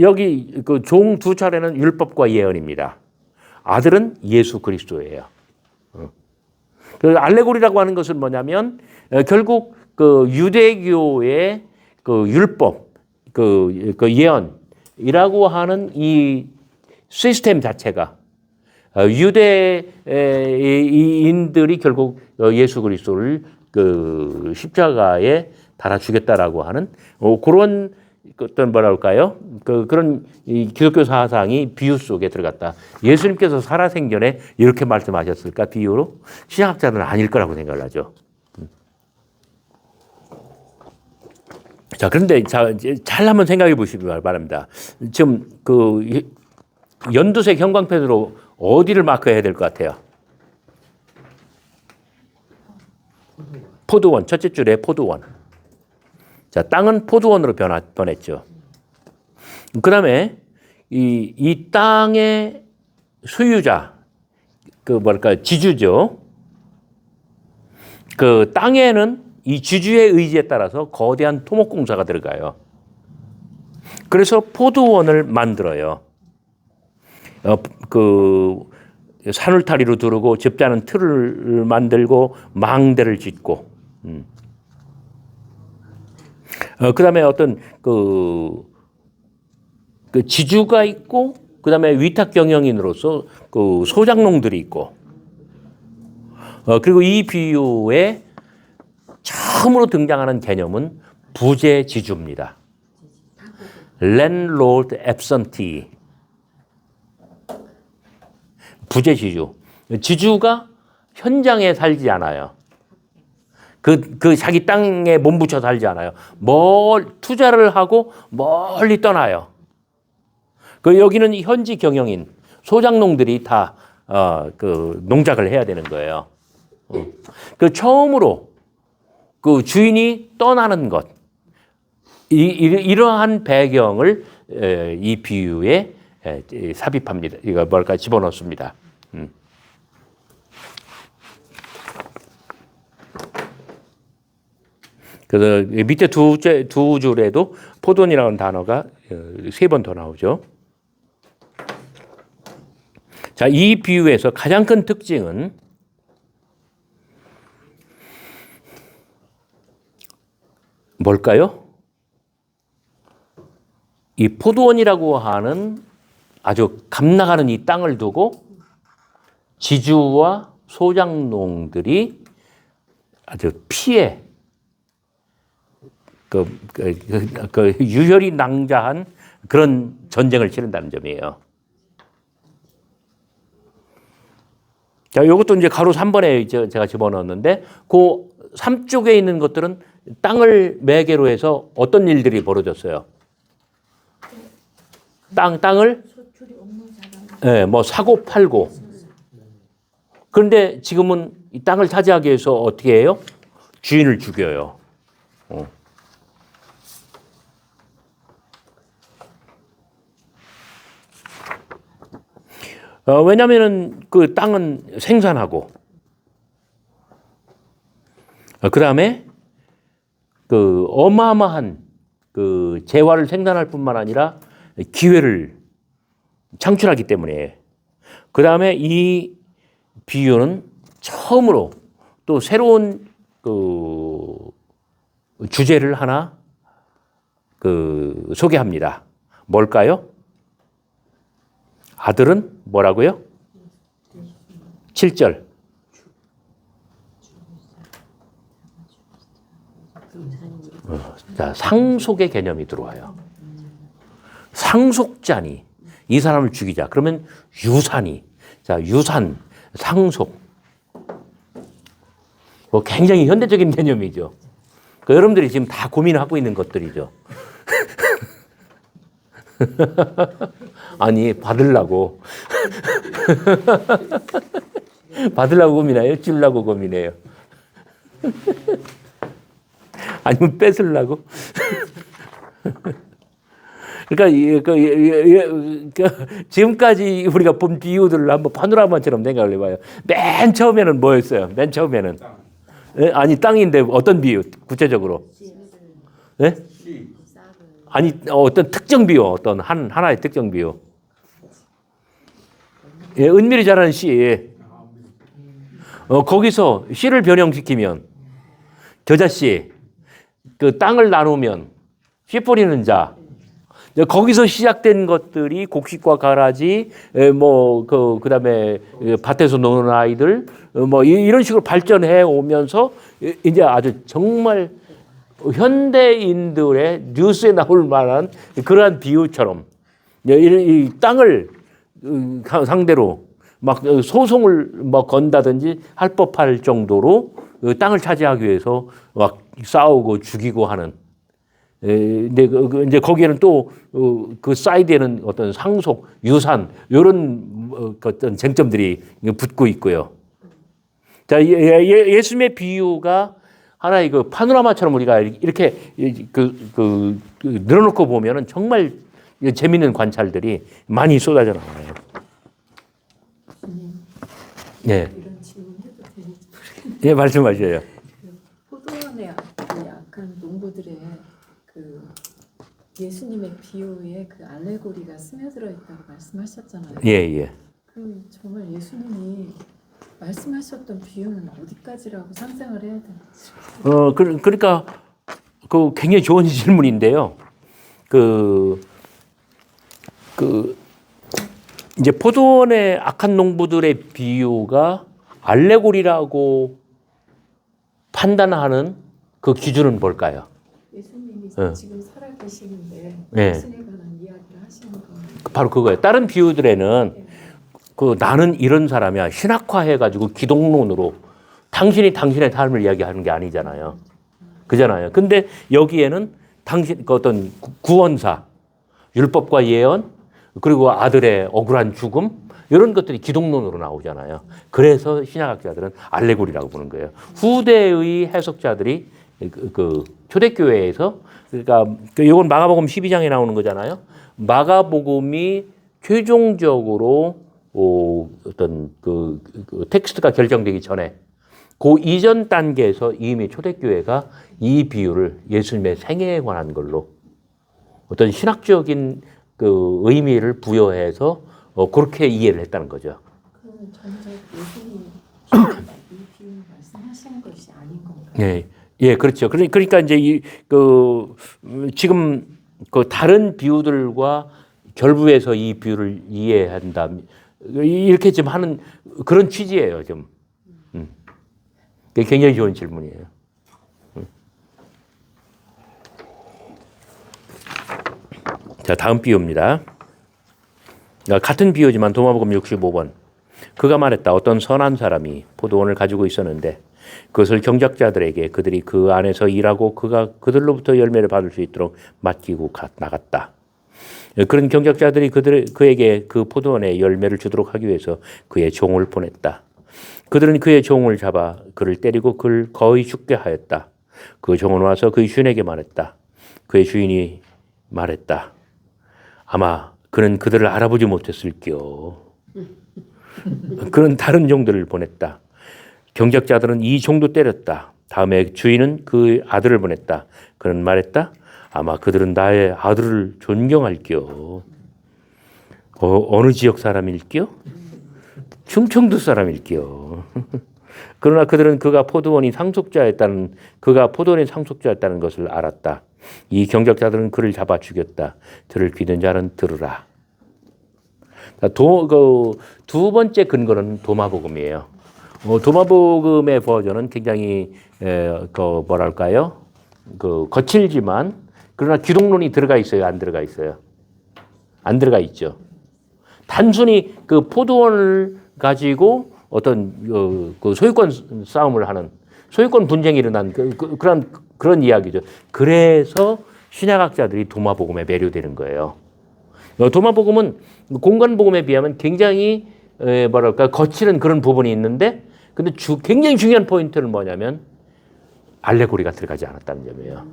여기 그 종 두 차례는 율법과 예언입니다. 아들은 예수 그리스도예요. 그 알레고리라고 하는 것은 뭐냐면 결국 그 유대교의 그 율법, 그 예언이라고 하는 이 시스템 자체가 유대인들이 결국 예수 그리스도를 그 십자가에 달아 주겠다라고 하는 그런 어떤 뭐랄까요? 그런 이 기독교 사상이 비유 속에 들어갔다. 예수님께서 살아생전에 이렇게 말씀하셨을까? 비유로? 신학자들은 아닐 거라고 생각을 하죠. 자, 그런데 잘 한번 생각해 보시기 바랍니다. 지금 그 연두색 형광펜으로 어디를 마크해야 될 것 같아요? 포도원, 첫째 줄에 포도원. 자, 땅은 포도원으로 변했죠. 그 다음에 이 땅의 소유자, 지주죠. 그 땅에는 이 지주의 의지에 따라서 거대한 토목공사가 들어가요. 그래서 포도원을 만들어요. 그 산울타리로 두르고 집자는 틀을 만들고 망대를 짓고. 그다음에 어떤 그 지주가 있고, 그다음에 위탁 경영인으로서 그 소작농들이 있고, 그리고 이 비유에 처음으로 등장하는 개념은 부재지주입니다. Landlord absentee. 부재지주. 지주가 현장에 살지 않아요. 그 자기 땅에 몸붙여 살지 않아요. 투자를 하고 멀리 떠나요. 여기는 현지 경영인, 소작농들이 다, 농작을 해야 되는 거예요. 처음으로 주인이 떠나는 것, 이러한 배경을 이 비유에 삽입합니다. 이거 뭘까 집어넣습니다. 그래서 밑에 두 줄에도 포도원이라는 단어가 3번 더 나오죠. 자, 이 비유에서 가장 큰 특징은 뭘까요? 이 포도원이라고 하는 아주 감나가는 이 땅을 두고 지주와 소작농들이 아주 피해 유혈이 낭자한 그런 전쟁을 치른다는 점이에요. 자, 이것도 이제 가로 3번에 제가 집어넣었는데 그 3쪽에 있는 것들은 땅을 매개로 해서 어떤 일들이 벌어졌어요? 땅을 뭐 사고 팔고. 그런데 지금은 이 땅을 차지하기 위해서 어떻게 해요? 주인을 죽여요. 왜냐하면은 그 땅은 생산하고, 그 다음에 그 어마어마한 그 재화를 생산할 뿐만 아니라 기회를 창출하기 때문에. 그 다음에 이 비유는 처음으로 또 새로운 그 주제를 하나 소개합니다. 뭘까요? 아들은 뭐라고요? 7절. 자, 상속의 개념이 들어와요. 상속자니 이 사람을 죽이자. 그러면 유산이. 자, 유산, 상속. 굉장히 현대적인 개념이죠. 여러분들이 지금 다 고민하고 있는 것들이죠. 아니, 받으려고 고민해요? 주려고 고민해요? 아니면 뺏으려고? 그러니까 지금까지 우리가 본 비유들을 한번 파노라마처럼 생각을 해봐요. 맨 처음에는 뭐였어요? 맨 처음에는 아니 땅인데 어떤 비유? 구체적으로? 네? 아니 어떤 특정 비유, 어떤 하나의 특정 비유. 예, 은밀히 자라는 씨. 거기서 씨를 변형시키면 겨자씨, 그 땅을 나누면 씨 뿌리는 자. 거기서 시작된 것들이 곡식과 가라지, 그다음에 밭에서 노는 아이들, 이런 식으로 발전해 오면서 이제 아주 정말 현대인들의 뉴스에 나올 만한 그러한 비유처럼 이 땅을 상대로 막 소송을 건다든지 할 법할 정도로 땅을 차지하기 위해서 막 싸우고 죽이고 하는. 근데 이제 거기에는 또 그 사이드에는 어떤 상속, 유산 이런 어떤 쟁점들이 붙고 있고요. 자, 예수님의 비유가 하나의 그 파노라마처럼 우리가 이렇게 늘어놓고 보면은 정말 재밌는 관찰들이 많이 쏟아져 나와요. 네. 이런 질문 해도 되는지 모르겠는데. 예, 말씀하셔요. 포도원에 약한 농부들의 그 예수님의 비유에 그 알레고리가 스며들어 있다고 말씀하셨잖아요. 예, 예. 그럼 정말 예수님이 말씀하셨던 비유는 어디까지라고 상상을 해야 되는지. 그러니까 그 굉장히 좋은 질문인데요. 이제 포도원의 악한 농부들의 비유가 알레고리라고 판단하는 그 기준은 뭘까요? 예수님이 지금 살아계시는데 네. 예수님에 관한 이야기를 하시는 건 바로 그거예요. 다른 비유들에는 나는 이런 사람이야. 신학화해가지고 기독론으로 당신이 당신의 삶을 이야기하는 게 아니잖아요. 그잖아요. 근데 여기에는 당신 그 어떤 구원사, 율법과 예언, 그리고 아들의 억울한 죽음 이런 것들이 기독론으로 나오잖아요. 그래서 신학학자들은 알레고리라고 부르는 거예요. 후대의 해석자들이 그 초대교회에서 그러니까 이건 마가복음 12장에 나오는 거잖아요. 마가복음이 최종적으로 어떤 그 텍스트가 결정되기 전에 그 이전 단계에서 이미 초대교회가 이 비유를 예수님의 생애에 관한 걸로 어떤 신학적인 그 의미를 부여해서 그렇게 이해를 했다는 거죠. 그러면 정작 예수님이 이 비유를 말씀하신 것이 아닌 건가요? 예, 예, 그렇죠. 그러니까 이제 지금 그 다른 비유들과 결부해서 이 비유를 이해한다. 이렇게 좀 하는 그런 취지예요, 좀. 굉장히 좋은 질문이에요. 자, 다음 비유입니다. 같은 비유지만 도마복음 65번. 그가 말했다. 어떤 선한 사람이 포도원을 가지고 있었는데 그것을 경작자들에게 그들이 그 안에서 일하고 그가 그들로부터 열매를 받을 수 있도록 맡기고 나갔다. 그런 경작자들이 그에게 그 포도원에 열매를 주도록 하기 위해서 그의 종을 보냈다. 그들은 그의 종을 잡아 그를 때리고 그를 거의 죽게 하였다. 그 종은 와서 그의 주인에게 말했다. 그의 주인이 말했다. 아마 그는 그들을 알아보지 못했을게요. 그는 다른 종들을 보냈다. 경작자들은 이 종도 때렸다. 다음에 주인은 그 아들을 보냈다. 그는 말했다. 아마 그들은 나의 아들을 존경할게요. 어느 지역 사람일게요? 충청도 사람일게요. 그러나 그들은 그가 포도원의 상속자였다는 것을 알았다. 이 경작자들은 그를 잡아 죽였다. 들을 귀 있는 자는 들으라. 두 번째 근거는 도마복음이에요. 도마복음의 버전은 굉장히 뭐랄까요? 거칠지만 그러나 기독론이 들어가 있어요, 안 들어가 있어요? 안 들어가 있죠. 단순히 그 포도원을 가지고 어떤 그 소유권 싸움을 하는 소유권 분쟁이 일어난 그런 이야기죠. 그래서 신약학자들이 도마복음에 매료되는 거예요. 도마복음은 공간복음에 비하면 굉장히 뭐랄까 거칠은 그런 부분이 있는데 근데 굉장히 중요한 포인트는 뭐냐면 알레고리가 들어가지 않았다는 점이에요.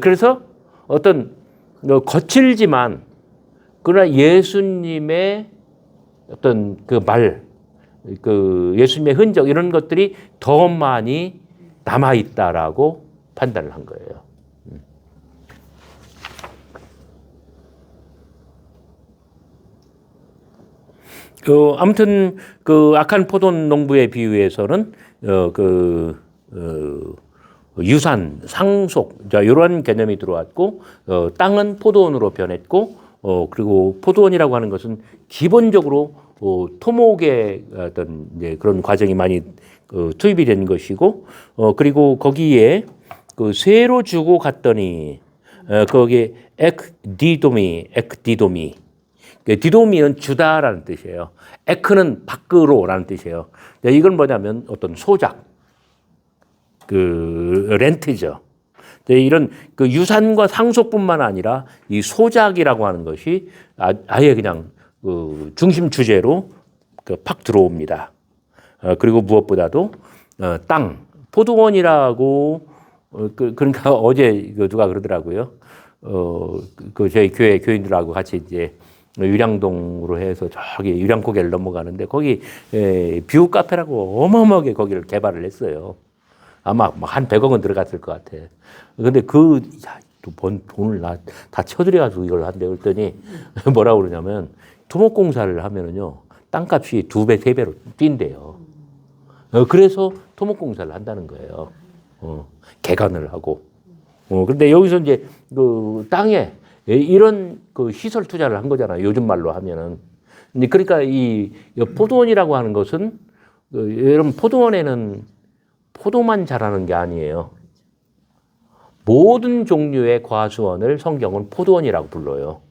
그래서 어떤 거칠지만 그러나 예수님의 어떤 예수님의 흔적 이런 것들이 더 많이 남아 있다라고 판단을 한 거예요. 아무튼 악한 포도원 농부의 비유에서는 유산, 상속 이런 개념이 들어왔고 땅은 포도원으로 변했고 그리고 포도원이라고 하는 것은 기본적으로 토목의 어떤 이제 그런 과정이 많이 투입이 된 것이고 그리고 거기에 쇠로 주고 갔더니 거기에 ekdidomi 디도미는 주다라는 뜻이에요. 에크는 밖으로라는 뜻이에요. 이건 뭐냐면 어떤 소작, 렌트죠. 이런 유산과 상속뿐만 아니라 이 소작이라고 하는 것이 아예 그냥 중심 주제로 팍 들어옵니다. 그리고 무엇보다도 땅, 포도원이라고 그러니까 어제 누가 그러더라고요. 저희 교회 교인들하고 같이 이제 유량동으로 해서 저기 유량고개를 넘어가는데 거기 뷰 카페라고 어마어마하게 거기를 개발을 했어요. 아마 한 100억은 들어갔을 것 같아. 근데 돈을 다 쳐들여가지고 이걸 한대. 그랬더니 뭐라고 그러냐면 토목공사를 하면은요, 땅값이 2배, 3배로 뛴대요. 그래서 토목공사를 한다는 거예요. 개간을 하고. 근데 여기서 이제 땅에 이런 시설 투자를 한 거잖아요. 요즘 말로 하면은. 그러니까 이 포도원이라고 하는 것은 여러분 포도원에는 포도만 자라는 게 아니에요. 모든 종류의 과수원을 성경은 포도원이라고 불러요.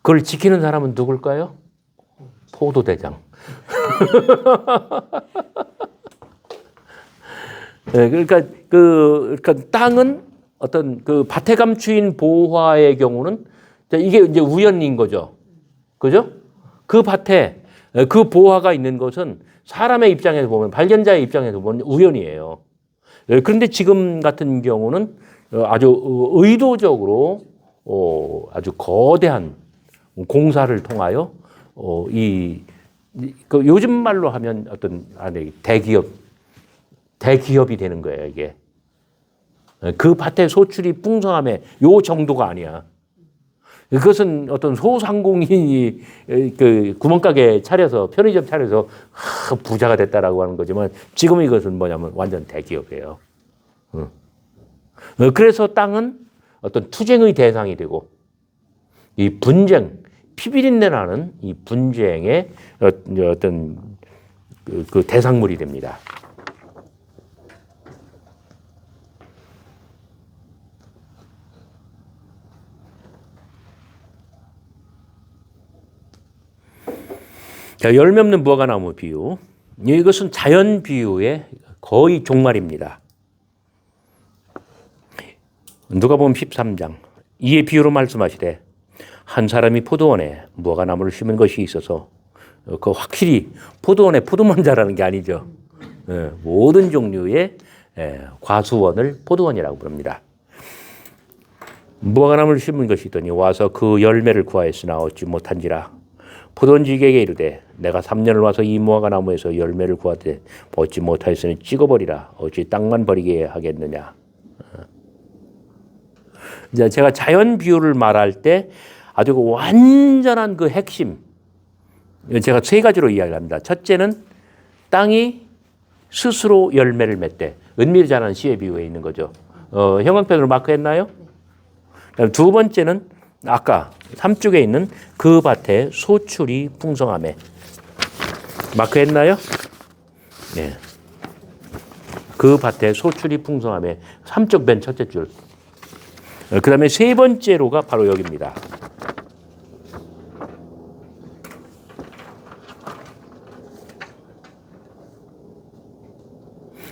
그걸 지키는 사람은 누굴까요? 포도대장. 네, 그러니까 땅은 어떤 그 밭에 감추인 보화의 경우는 이게 이제 우연인 거죠. 그죠? 그 밭에 그 보화가 있는 것은 사람의 입장에서 보면, 발견자의 입장에서 보면 우연이에요. 그런데 지금 같은 경우는 아주 의도적으로 아주 거대한 공사를 통하여 그 요즘 말로 하면 어떤 대기업이 되는 거예요, 이게. 그 밭의 소출이 풍성함에 요 정도가 아니야. 그것은 어떤 소상공인이 그 구멍가게 차려서, 편의점 차려서 부자가 됐다라고 하는 거지만, 지금 이것은 뭐냐면 완전 대기업이에요. 그래서 땅은 어떤 투쟁의 대상이 되고, 이 분쟁, 피비린내 나는 이 분쟁의 어떤 그 대상물이 됩니다. 자, 열매 없는 무화과나무 비유. 이것은 자연 비유의 거의 종말입니다. 누가복음 13장. 이에 비유로 말씀하시되 한 사람이 포도원에 무화과나무를 심은 것이 있어서, 그 확실히 포도원에 포도만 자라는 게 아니죠. 모든 종류의 과수원을 포도원이라고 부릅니다. 무화과나무를 심은 것이 있더니 와서 그 열매를 구하였으나 얻지 못한지라. 포도원지기에게 이르되 내가 3년을 와서 이 무화과나무에서 열매를 구하되 얻지 못하였으니 찍어버리라. 어찌 땅만 버리게 하겠느냐. 이제 제가 자연 비유를 말할 때 아주 완전한 그 핵심, 제가 세 가지로 이야기합니다. 첫째는 땅이 스스로 열매를 맺되, 은밀히 자라는 씨의 비유에 있는 거죠. 형광펜으로 마크했나요? 두 번째는 아까 3쪽에 있는 그 밭에 소출이 풍성함에 마크했나요? 네. 그 밭에 소출이 풍성함에 3쪽 맨 첫째 줄. 그 다음에 세 번째로가 바로 여기입니다.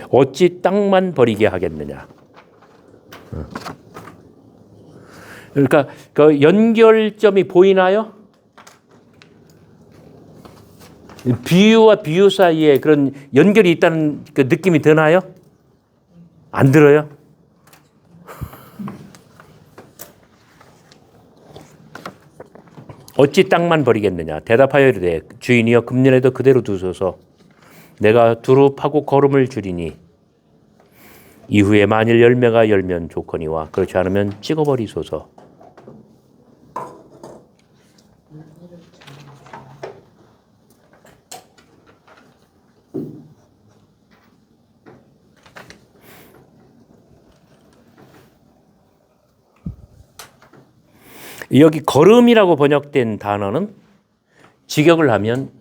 어찌 땅만 버리게 하겠느냐. 그러니까 그 연결점이 보이나요? 비유와 비유 사이에 그런 연결이 있다는 그 느낌이 드나요? 안 들어요? 어찌 땅만 버리겠느냐. 대답하여 이르되 주인이여 금년에도 그대로 두소서. 내가 두루 파고 거름을 줄이니 이후에 만일 열매가 열면 좋거니와 그렇지 않으면 찍어버리소서. 여기 거름이라고 번역된 단어는 직역을 하면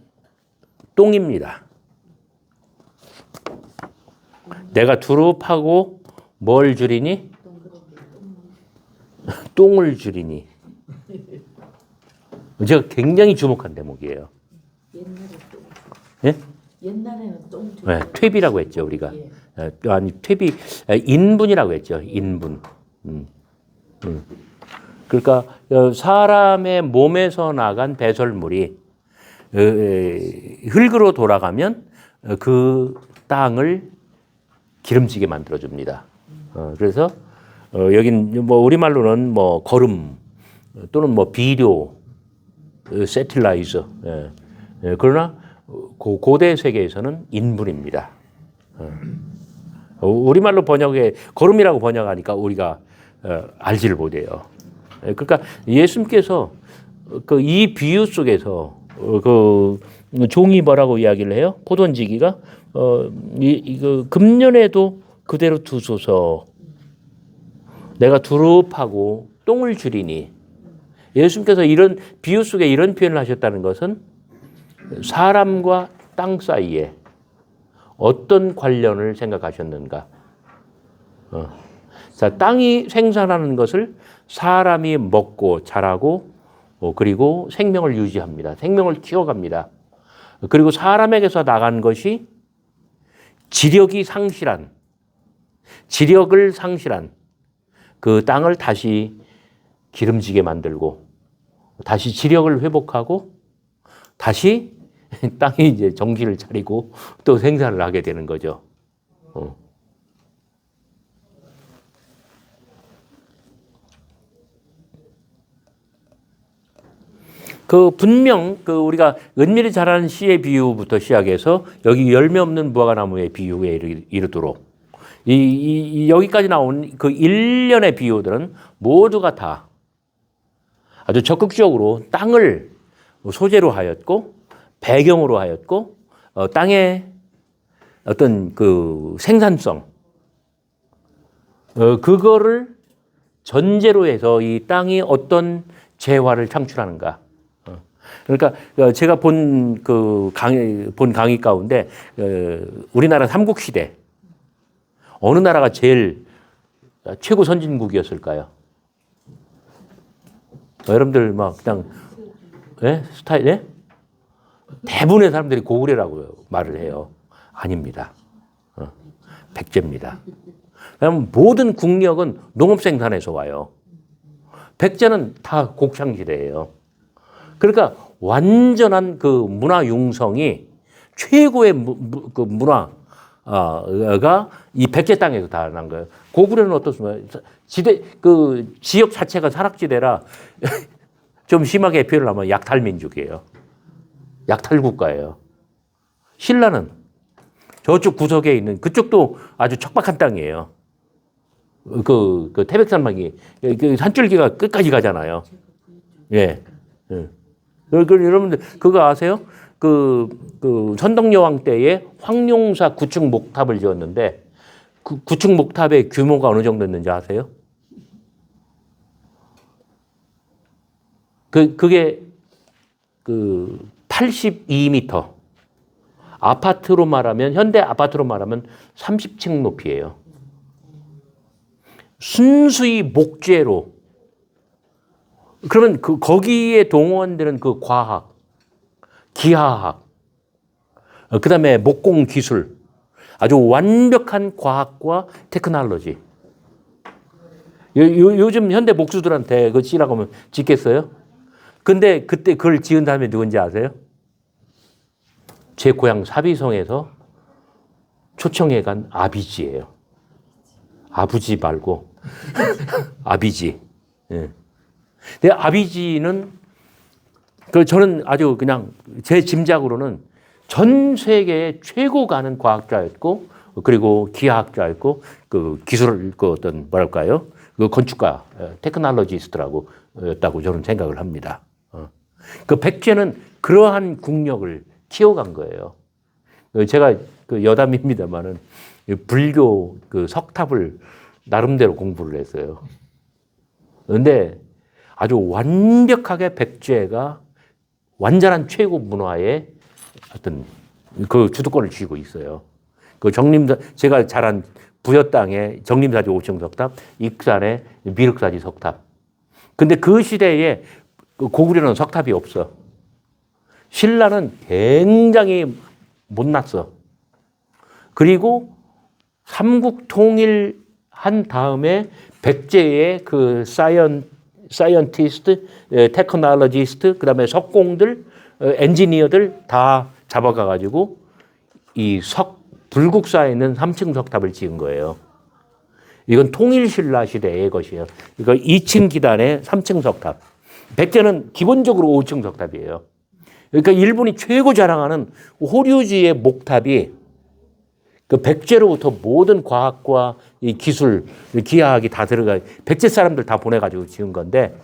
똥입니다. 내가 두루 파고 뭘 줄이니? 똥을 줄이니. 제가 굉장히 주목한 대목이에요. 옛날에 똥. 예? 옛날에는 똥. 네, 퇴비라고 했죠, 우리가. 예. 아니, 퇴비, 인분이라고 했죠, 인분. 그러니까 사람의 몸에서 나간 배설물이 흙으로 돌아가면 그 땅을 기름지게 만들어줍니다. 그래서 여긴 뭐 우리말로는 뭐 거름 또는 뭐 비료, 세틸라이저. 그러나 고대 세계에서는 인분입니다. 우리말로 번역에 거름이라고 번역하니까 우리가 알지를 못해요. 그러니까 예수님께서 그 이 비유 속에서 그 종이 뭐라고 이야기를 해요? 포도원지기가 그 금년에도 그대로 두소서. 내가 두루 파고 똥을 줄이니. 예수님께서 이런 비유 속에 이런 표현을 하셨다는 것은 사람과 땅 사이에 어떤 관련을 생각하셨는가? 자, 땅이 생산하는 것을 사람이 먹고 자라고 그리고 생명을 유지합니다. 생명을 키워갑니다. 그리고 사람에게서 나간 것이 지력을 상실한 그 땅을 다시 기름지게 만들고 다시 지력을 회복하고 다시 땅이 이제 정신을 차리고 또 생산을 하게 되는 거죠. 분명 우리가 은밀히 자라는 씨의 비유부터 시작해서 여기 열매 없는 무화과나무의 비유에 이르도록 여기까지 나온 그 일련의 비유들은 모두가 다 아주 적극적으로 땅을 소재로 하였고 배경으로 하였고 땅의 어떤 그 생산성 그거를 전제로 해서 이 땅이 어떤 재화를 창출하는가. 그러니까 제가 본 강의 가운데 우리나라 삼국시대 어느 나라가 제일 최고 선진국이었을까요? 여러분들 막 그냥 스타일 대부분의 사람들이 고구려라고 말을 해요. 아닙니다. 백제입니다. 그럼 모든 국력은 농업 생산에서 와요. 백제는 다 곡창지대예요. 그러니까 완전한 그 문화 융성이 최고의 그 문화가 이 백제 땅에서 다 난 거예요. 고구려는 어떻습니까? 그 지역 자체가 산악지대라 좀 심하게 표현을 하면 약탈민족이에요. 약탈국가예요. 신라는 저쪽 구석에 있는 그쪽도 아주 척박한 땅이에요. 그 태백산맥이 그 산줄기가 끝까지 가잖아요. 예. 여러분들 그거 아세요? 그 선덕여왕 때에 황룡사 구축 목탑을 지었는데 그 구축 목탑의 규모가 어느 정도였는지 아세요? 그게 82m. 아파트로 말하면 현대 아파트로 말하면 30층 높이예요. 순수히 목재로. 그러면 거기에 동원되는 그 과학, 기하학, 그다음에 목공 기술, 아주 완벽한 과학과 테크놀로지. 요즘 현대 목수들한테 그거 지으라고 하면 짓겠어요? 근데 그때 그걸 지은 사람이 누군지 아세요? 제 고향 사비성에서 초청해 간 아비지예요. 아버지 말고 아비지. 예. 근데 아비지는 저는 아주 그냥 제 짐작으로는 전 세계의 최고 가는 과학자였고 그리고 기하학자였고 그 기술 어떤 뭐랄까요? 그 건축가 테크놀로지스트라고 였다고 저는 생각을 합니다. 그 백제는 그러한 국력을 키워간 거예요. 제가 여담입니다만은 불교 석탑을 나름대로 공부를 했어요. 그런데 아주 완벽하게 백제가 완전한 최고 문화의 어떤 그 주도권을 쥐고 있어요. 제가 자란 부여 땅에 정림사지 5층 석탑, 익산에 미륵사지 석탑. 근데 그 시대에 고구려는 석탑이 없어. 신라는 굉장히 못났어. 그리고 삼국 통일한 다음에 백제의 그 사이언티스트, 테크놀로지스트, 그 다음에 석공들, 엔지니어들 다 잡아가가지고 이 불국사에 있는 3층 석탑을 지은 거예요. 이건 통일신라 시대의 것이에요. 이거 2층 기단에 3층 석탑. 백제는 기본적으로 5층 석탑이에요. 그러니까 일본이 최고 자랑하는 호류지의 목탑이 그 백제로부터 모든 과학과 이 기술, 기하학이 다 들어가, 백제 사람들 다 보내가지고 지은 건데,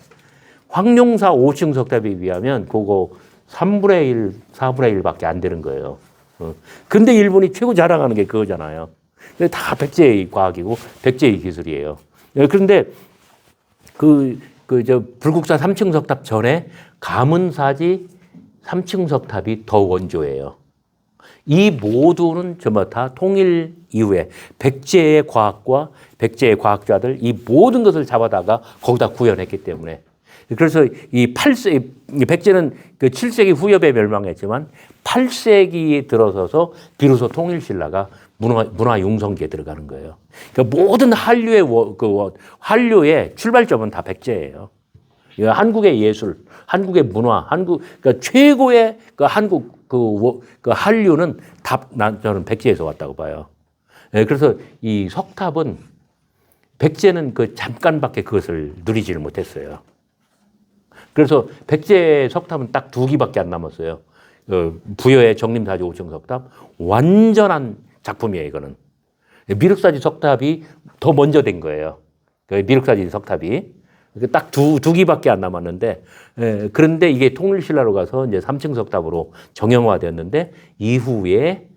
황룡사 5층 석탑에 비하면 그거 3분의 1, 4분의 1밖에 안 되는 거예요. 근데 일본이 최고 자랑하는 게 그거잖아요. 다 백제의 과학이고 백제의 기술이에요. 그런데 불국사 3층 석탑 전에 가문사지 3층 석탑이 더 원조예요. 이 모두는 전부 다 통일 이후에 백제의 과학과 백제의 과학자들 이 모든 것을 잡아다가 거기다 구현했기 때문에 그래서 이 8세기, 백제는 그 7세기 후엽에 멸망했지만 8세기에 들어서서 비로소 통일신라가 문화 융성기에 들어가는 거예요. 그러니까 모든 한류의 출발점은 다 백제예요. 한국의 예술, 한국의 문화, 그러니까 최고의 그 한국 그 한류는 저는 백제에서 왔다고 봐요. 그래서 이 석탑은 백제는 그 잠깐밖에 그것을 누리지를 못했어요. 그래서 백제 석탑은 딱 2기밖에 안 남았어요. 부여의 정림사지 5층 석탑 완전한 작품이에요. 이거는 미륵사지 석탑이 더 먼저 된 거예요. 미륵사지 석탑이 딱 두 기밖에 안 남았는데, 그런데 이게 통일신라로 가서 이제 3층 석탑으로 정형화되었는데 이후에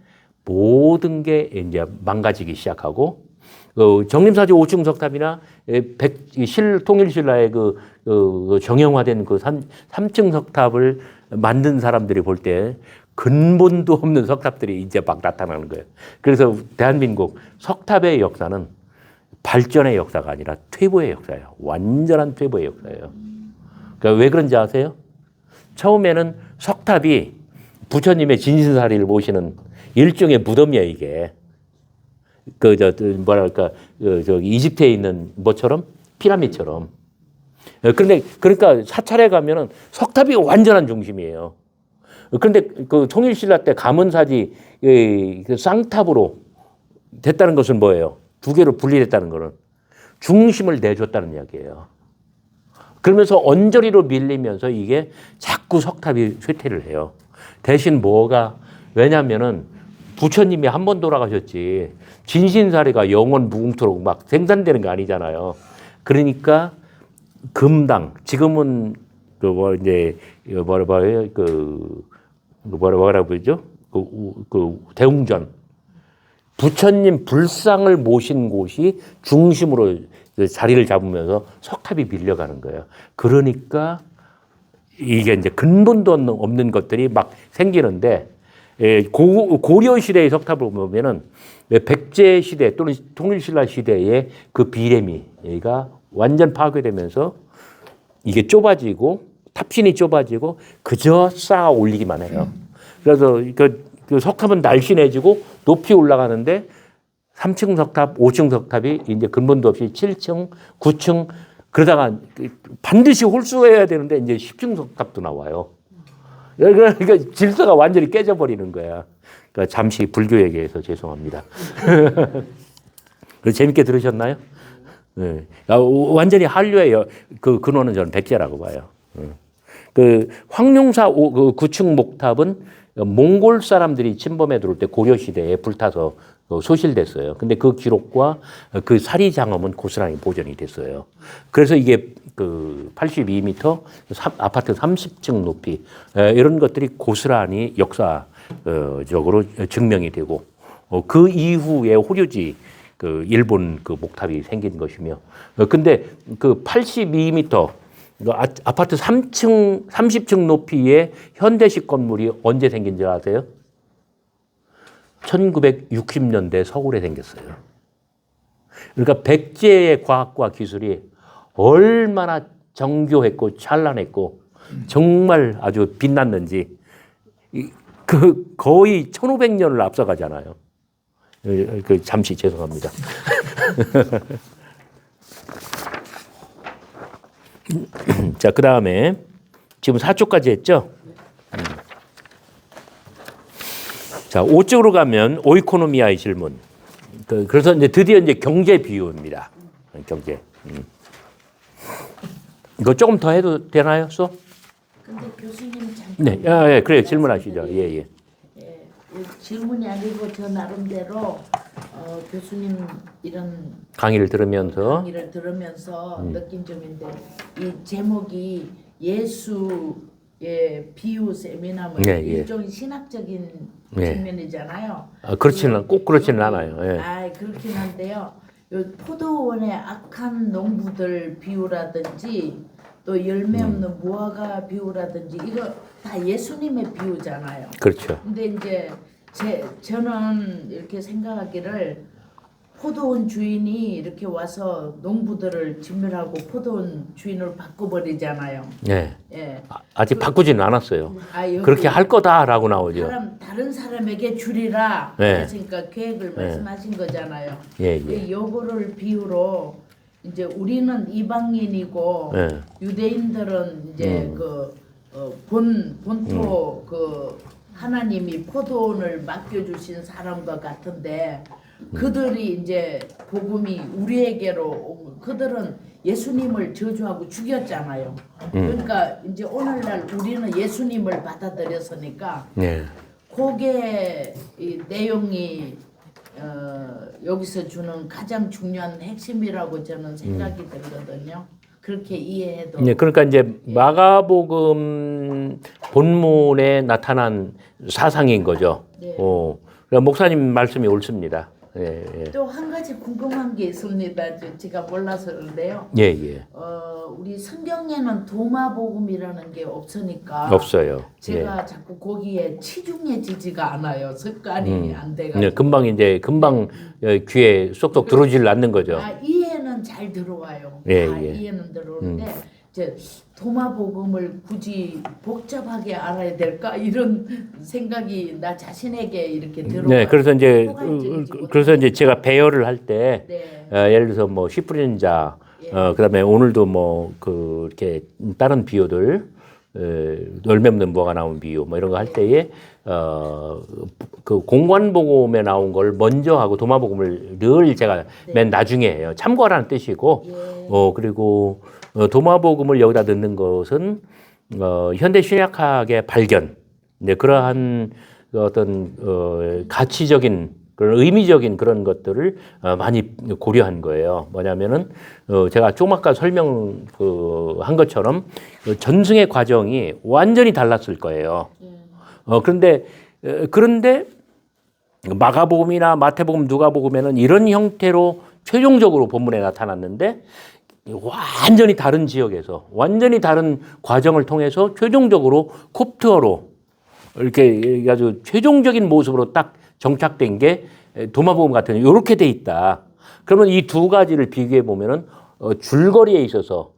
모든 게 이제 망가지기 시작하고, 정림사지 5층 석탑이나 통일신라의 그 정형화된 그 3층 석탑을 만든 사람들이 볼 때 근본도 없는 석탑들이 이제 막 나타나는 거예요. 그래서 대한민국 석탑의 역사는 발전의 역사가 아니라 퇴보의 역사예요. 완전한 퇴보의 역사예요. 그러니까 왜 그런지 아세요? 처음에는 석탑이 부처님의 진신사리를 모시는 일종의 무덤이에요, 이게. 이집트에 있는 뭐처럼? 피라미드처럼. 그러니까 사찰에 가면은 석탑이 완전한 중심이에요. 그런데 그 통일신라 때 가문사지 그 쌍탑으로 됐다는 것은 뭐예요? 2개로 분리됐다는 것은 중심을 내줬다는 이야기예요. 그러면서 언저리로 밀리면서 이게 자꾸 석탑이 쇠퇴를 해요. 대신 왜냐면은 부처님이 한 번 돌아가셨지 진신사리가 영원 무궁토록 막 생산되는 거 아니잖아요. 그러니까 금당, 지금은 뭐라고 그러죠? 대웅전. 부처님 불상을 모신 곳이 중심으로 자리를 잡으면서 석탑이 밀려가는 거예요. 그러니까 이게 이제 근본도 없는 것들이 막 생기는데, 고려 시대의 석탑을 보면은 백제 시대 또는 통일신라 시대의 그 비래미가 완전 파괴되면서 이게 좁아지고 탑신이 좁아지고 그저 쌓아 올리기만 해요. 그래서 그 석탑은 날씬해지고 높이 올라가는데 3층 석탑, 5층 석탑이 이제 근본도 없이 7층, 9층 그러다가 반드시 홀수해야 되는데 이제 10층 석탑도 나와요. 그러니까 질서가 완전히 깨져버리는 거야. 그러니까 잠시 불교 얘기해서 죄송합니다. 재밌게 들으셨나요? 네. 완전히 한류의 그 근원은 저는 백제라고 봐요. 그 황룡사 9층 목탑은 몽골 사람들이 침범해 들어올 때 고려 시대에 불타서 소실됐어요. 근데 그 기록과 그 사리 장엄은 고스란히 보존이 됐어요. 그래서 이게 그 82m 아파트 30층 높이 이런 것들이 고스란히 역사적으로 증명이 되고, 그 이후에 호류지 그 일본 그 목탑이 생긴 것이며, 근데 그 82m 아파트 30층 높이의 현대식 건물이 언제 생긴 줄 아세요? 1960년대 서울에 생겼어요. 그러니까 백제의 과학과 기술이 얼마나 정교했고 찬란했고 정말 아주 빛났는지 거의 1500년을 앞서가잖아요. 잠시 죄송합니다. 자, 그 다음에 지금 4쪽까지 했죠? 자, 5쪽으로 가면 오이코노미아의 질문. 그래서 이제 드디어 이제 경제 비유입니다. 경제. 이거 조금 더 해도 되나요, 수업? 근데 교수님 잠깐. 네, 예, 그래요. 질문하시죠. 예, 예. 예, 질문이 아니고 저 나름대로 교수님 이런 강의를 들으면서 느낀 점인데, 이 제목이 예수의 비유 세미나면 네, 예. 일종의 신학적인 네. 측면이잖아요. 꼭 그렇지는 않아요. 예. 그렇긴 한데요. 요 포도원의 악한 농부들 비유라든지 또 열매 없는 무화과 비유라든지 이거 다 예수님의 비유잖아요. 그렇죠. 근데 이제 저는 이렇게 생각하기를 포도원 주인이 이렇게 와서 농부들을 진멸하고 포도원 주인을 바꿔버리잖아요. 네. 예. 아직 바꾸지는 않았어요. 여기 그렇게 할 거다라고 나오죠. 다른 사람에게 주리라 네. 하시니까 계획을 말씀하신 거잖아요. 예, 예. 요거를 비유로 이제 우리는 이방인이고 네. 유대인들은 이제 본토 하나님이 포도원을 맡겨주신 사람과 같은데 그들이 이제 복음이 우리에게로 그들은 예수님을 저주하고 죽였잖아요. 그러니까 이제 오늘날 우리는 예수님을 받아들였으니까 네. 그게 이 내용이 여기서 주는 가장 중요한 핵심이라고 저는 생각이 들거든요. 그렇게 이해해도. 네, 그러니까 이제 마가복음 본문에 나타난 사상인 거죠. 네. 그러니까 목사님 말씀이 옳습니다. 예, 예. 또 한 가지 궁금한 게 있습니다. 제가 몰라서 그런데요. 예, 예. 우리 성경에는 도마복음이라는 게 없으니까 없어요. 제가 자꾸 거기에 치중해지지가 않아요. 습관이 안 돼가지고. 네, 금방 귀에 쏙쏙 들어오질 않는 거죠. 이해는 잘 들어와요. 예, 다 예. 이해는 들어오는데 이제 도마복음을 굳이 복잡하게 알아야 될까 이런 생각이 나 자신에게 이렇게 들어와요. 네, 그래서 이제 포괄적이지 못해요. 제가 배열을 할 때 네. 예를 들어서 뭐 씨 뿌리는 자, 그다음에 오늘도 뭐 이렇게 다른 비유들 열매 없는 무화과 나온 비유 뭐 이런 거 할 때에 그 공관복음에 나온 걸 먼저 하고 도마복음을 늘 제가 맨 나중에 해요. 참고하라는 뜻이고 그리고 도마복음을 여기다 넣는 것은 현대 신약학의 발견, 네, 그러한 어떤 가치적인 그런 의미적인 그런 것들을 많이 고려한 거예요. 뭐냐면은 제가 조금 아까 설명 한 것처럼 전승의 과정이 완전히 달랐을 거예요. 그런데 마가복음이나 마태복음, 누가복음에는 이런 형태로 최종적으로 본문에 나타났는데 완전히 다른 지역에서 완전히 다른 과정을 통해서 최종적으로 콥트어로 이렇게 아주 최종적인 모습으로 딱 정착된 게 도마복음 같은 이렇게 돼 있다. 그러면 이 두 가지를 비교해 보면은 줄거리에 있어서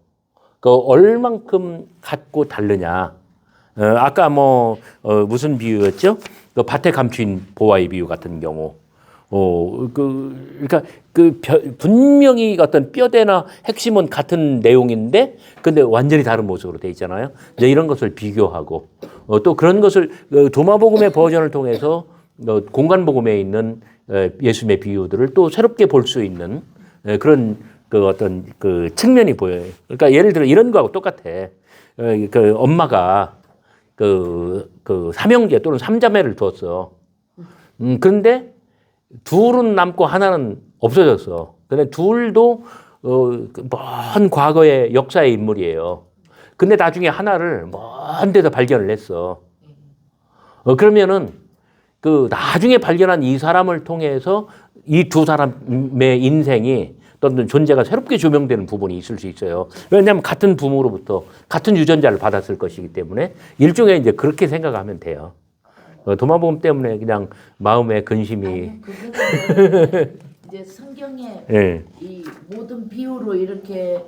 그 얼만큼 같고 다르냐. 아까 무슨 비유였죠? 그 밭에 감추인 보화의 비유 같은 경우. 그러니까 분명히 어떤 뼈대나 핵심은 같은 내용인데, 근데 완전히 다른 모습으로 돼 있잖아요. 이제 이런 것을 비교하고, 또 그런 것을 도마복음의 버전을 통해서 공간복음에 있는 예수님의 비유들을 또 새롭게 볼 수 있는 그런 어떤 측면이 보여요. 그러니까 예를 들어 이런 거하고 똑같아. 엄마가 삼형제 또는 삼자매를 두었어. 그런데 둘은 남고 하나는 없어졌어. 근데 둘도 먼 과거의 역사의 인물이에요. 근데 나중에 하나를 먼 데서 발견을 했어. 그러면은 나중에 발견한 이 사람을 통해서 이 두 사람의 인생이 또는 존재가 새롭게 조명되는 부분이 있을 수 있어요. 왜냐하면 같은 부모로부터 같은 유전자를 받았을 것이기 때문에 일종의 이제 그렇게 생각하면 돼요. 도마복음 때문에 그냥 마음에 근심이. 그거는 이제 성경에 예. 이 모든 비유로 이렇게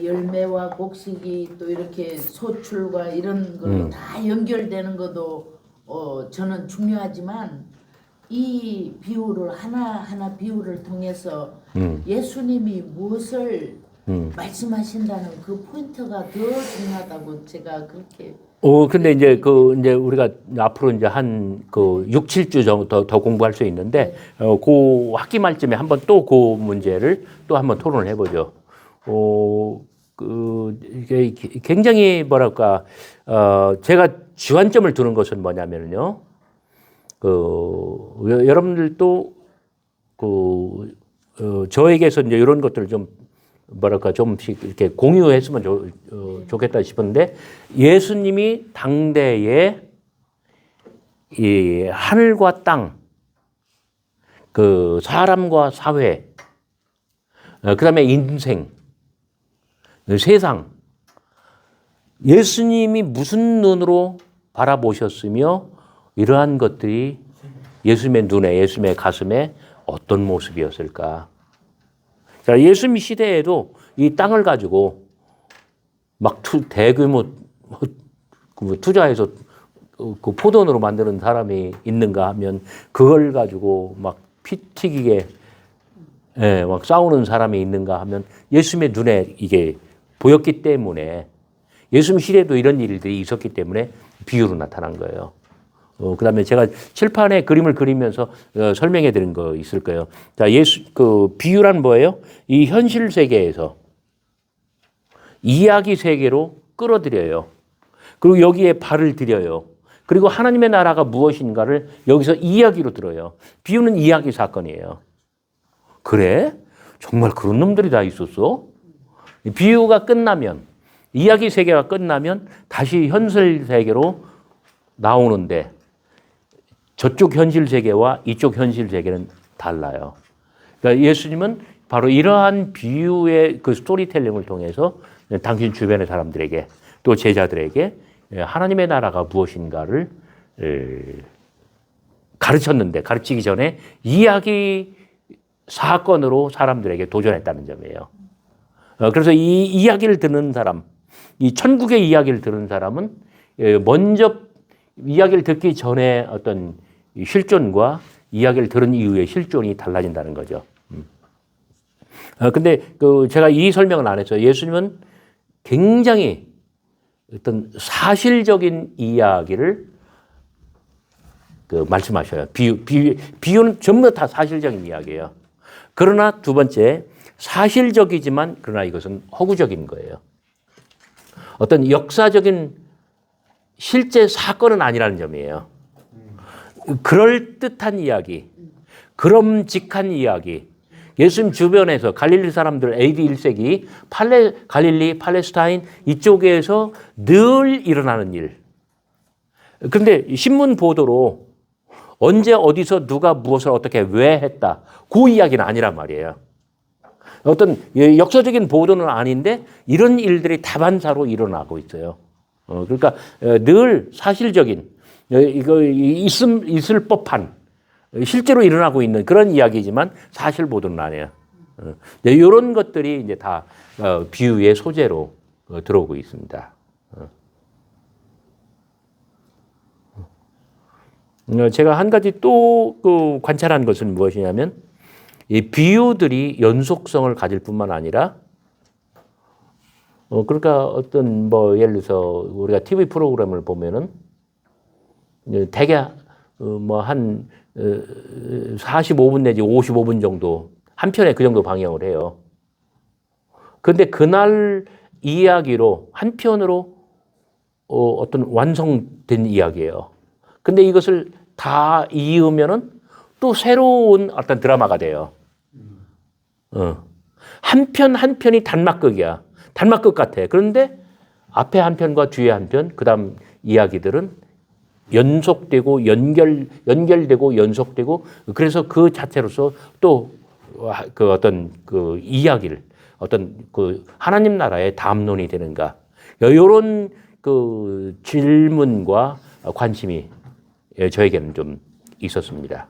열매와 곡식이 또 이렇게 소출과 이런 걸로 다 연결되는 것도 저는 중요하지만 이 비유를 하나하나 비유를 통해서 예수님이 무엇을 말씀하신다는 그 포인트가 더 중요하다고 제가 그렇게. 근데 이제 이제 우리가 앞으로 이제 한 6, 7주 정도 더 공부할 수 있는데, 그 학기 말쯤에 한번 또 그 문제를 또 한번 토론을 해보죠. 이게 굉장히 뭐랄까, 제가 주안점을 두는 것은 뭐냐면요. 여러분들도 저에게서 이제 이런 것들을 좀 뭐랄까 좀씩 이렇게 공유했으면 좋겠다 싶은데, 예수님이 당대에 이 하늘과 땅, 사람과 사회, 그다음에 인생, 세상, 예수님이 무슨 눈으로 바라보셨으며 이러한 것들이 예수님의 눈에, 예수님의 가슴에 어떤 모습이었을까? 자, 예수님 시대에도 이 땅을 가지고 막 대규모 투자해서 그 포도원으로 만드는 사람이 있는가 하면 그걸 가지고 막 피 튀기게 예, 막 싸우는 사람이 있는가 하면 예수님의 눈에 이게 보였기 때문에 예수님 시대에도 이런 일들이 있었기 때문에 비유로 나타난 거예요. 그다음에 제가 칠판에 그림을 그리면서 설명해 드린 거 있을 거예요. 자, 그 비유란 뭐예요? 이 현실 세계에서 이야기 세계로 끌어들여요. 그리고 여기에 발을 들여요. 그리고 하나님의 나라가 무엇인가를 여기서 이야기로 들어요. 비유는 이야기 사건이에요. 그래? 정말 그런 놈들이 다 있었어? 비유가 끝나면, 이야기 세계가 끝나면 다시 현실 세계로 나오는데 저쪽 현실 세계와 이쪽 현실 세계는 달라요. 그러니까 예수님은 바로 이러한 비유의 그 스토리텔링을 통해서 당신 주변의 사람들에게 또 제자들에게 하나님의 나라가 무엇인가를 가르쳤는데 가르치기 전에 이야기 사건으로 사람들에게 도전했다는 점이에요. 그래서 이 이야기를 듣는 사람, 이 천국의 이야기를 듣는 사람은 먼저 이야기를 듣기 전에 어떤 실존과 이야기를 들은 이후의 실존이 달라진다는 거죠. 근데 제가 이 설명은 안 했어요. 예수님은 굉장히 어떤 사실적인 이야기를 말씀하셔요. 비유는 전부 다 사실적인 이야기예요. 그러나 두 번째, 사실적이지만 그러나 이것은 허구적인 거예요. 어떤 역사적인 실제 사건은 아니라는 점이에요. 그럴듯한 이야기, 그럼직한 이야기. 예수님 주변에서 갈릴리 사람들 AD 1세기 갈릴리, 팔레스타인 이쪽에서 늘 일어나는 일. 그런데 신문 보도로 언제 어디서 누가 무엇을 어떻게 왜 했다. 그 이야기는 아니란 말이에요. 어떤 역사적인 보도는 아닌데 이런 일들이 다반사로 일어나고 있어요. 그러니까 늘 사실적인 이거 있을 법한 실제로 일어나고 있는 그런 이야기지만 사실 보도는 아니에요. 이런 것들이 이제 다 비유의 소재로 들어오고 있습니다. 제가 한 가지 또 관찰한 것은 무엇이냐면 이 비유들이 연속성을 가질 뿐만 아니라 그러니까 어떤 예를 들어서 우리가 TV 프로그램을 보면은 대개 한 45분 내지 55분 정도 한 편에 그 정도 방영을 해요. 그런데 그날 이야기로 한 편으로 어떤 완성된 이야기예요. 근데 이것을 다 이으면은 또 새로운 어떤 드라마가 돼요. 한 편 한 편이 단막극이야. 단막극 같아. 그런데 앞에 한 편과 뒤에 한 편, 그 다음 이야기들은 연속되고 연결되고 연속되고 그래서 그 자체로서 또 그 어떤 그 이야기를 어떤 그 하나님 나라의 담론이 되는가 이런 그 질문과 관심이 저에게는 좀 있었습니다.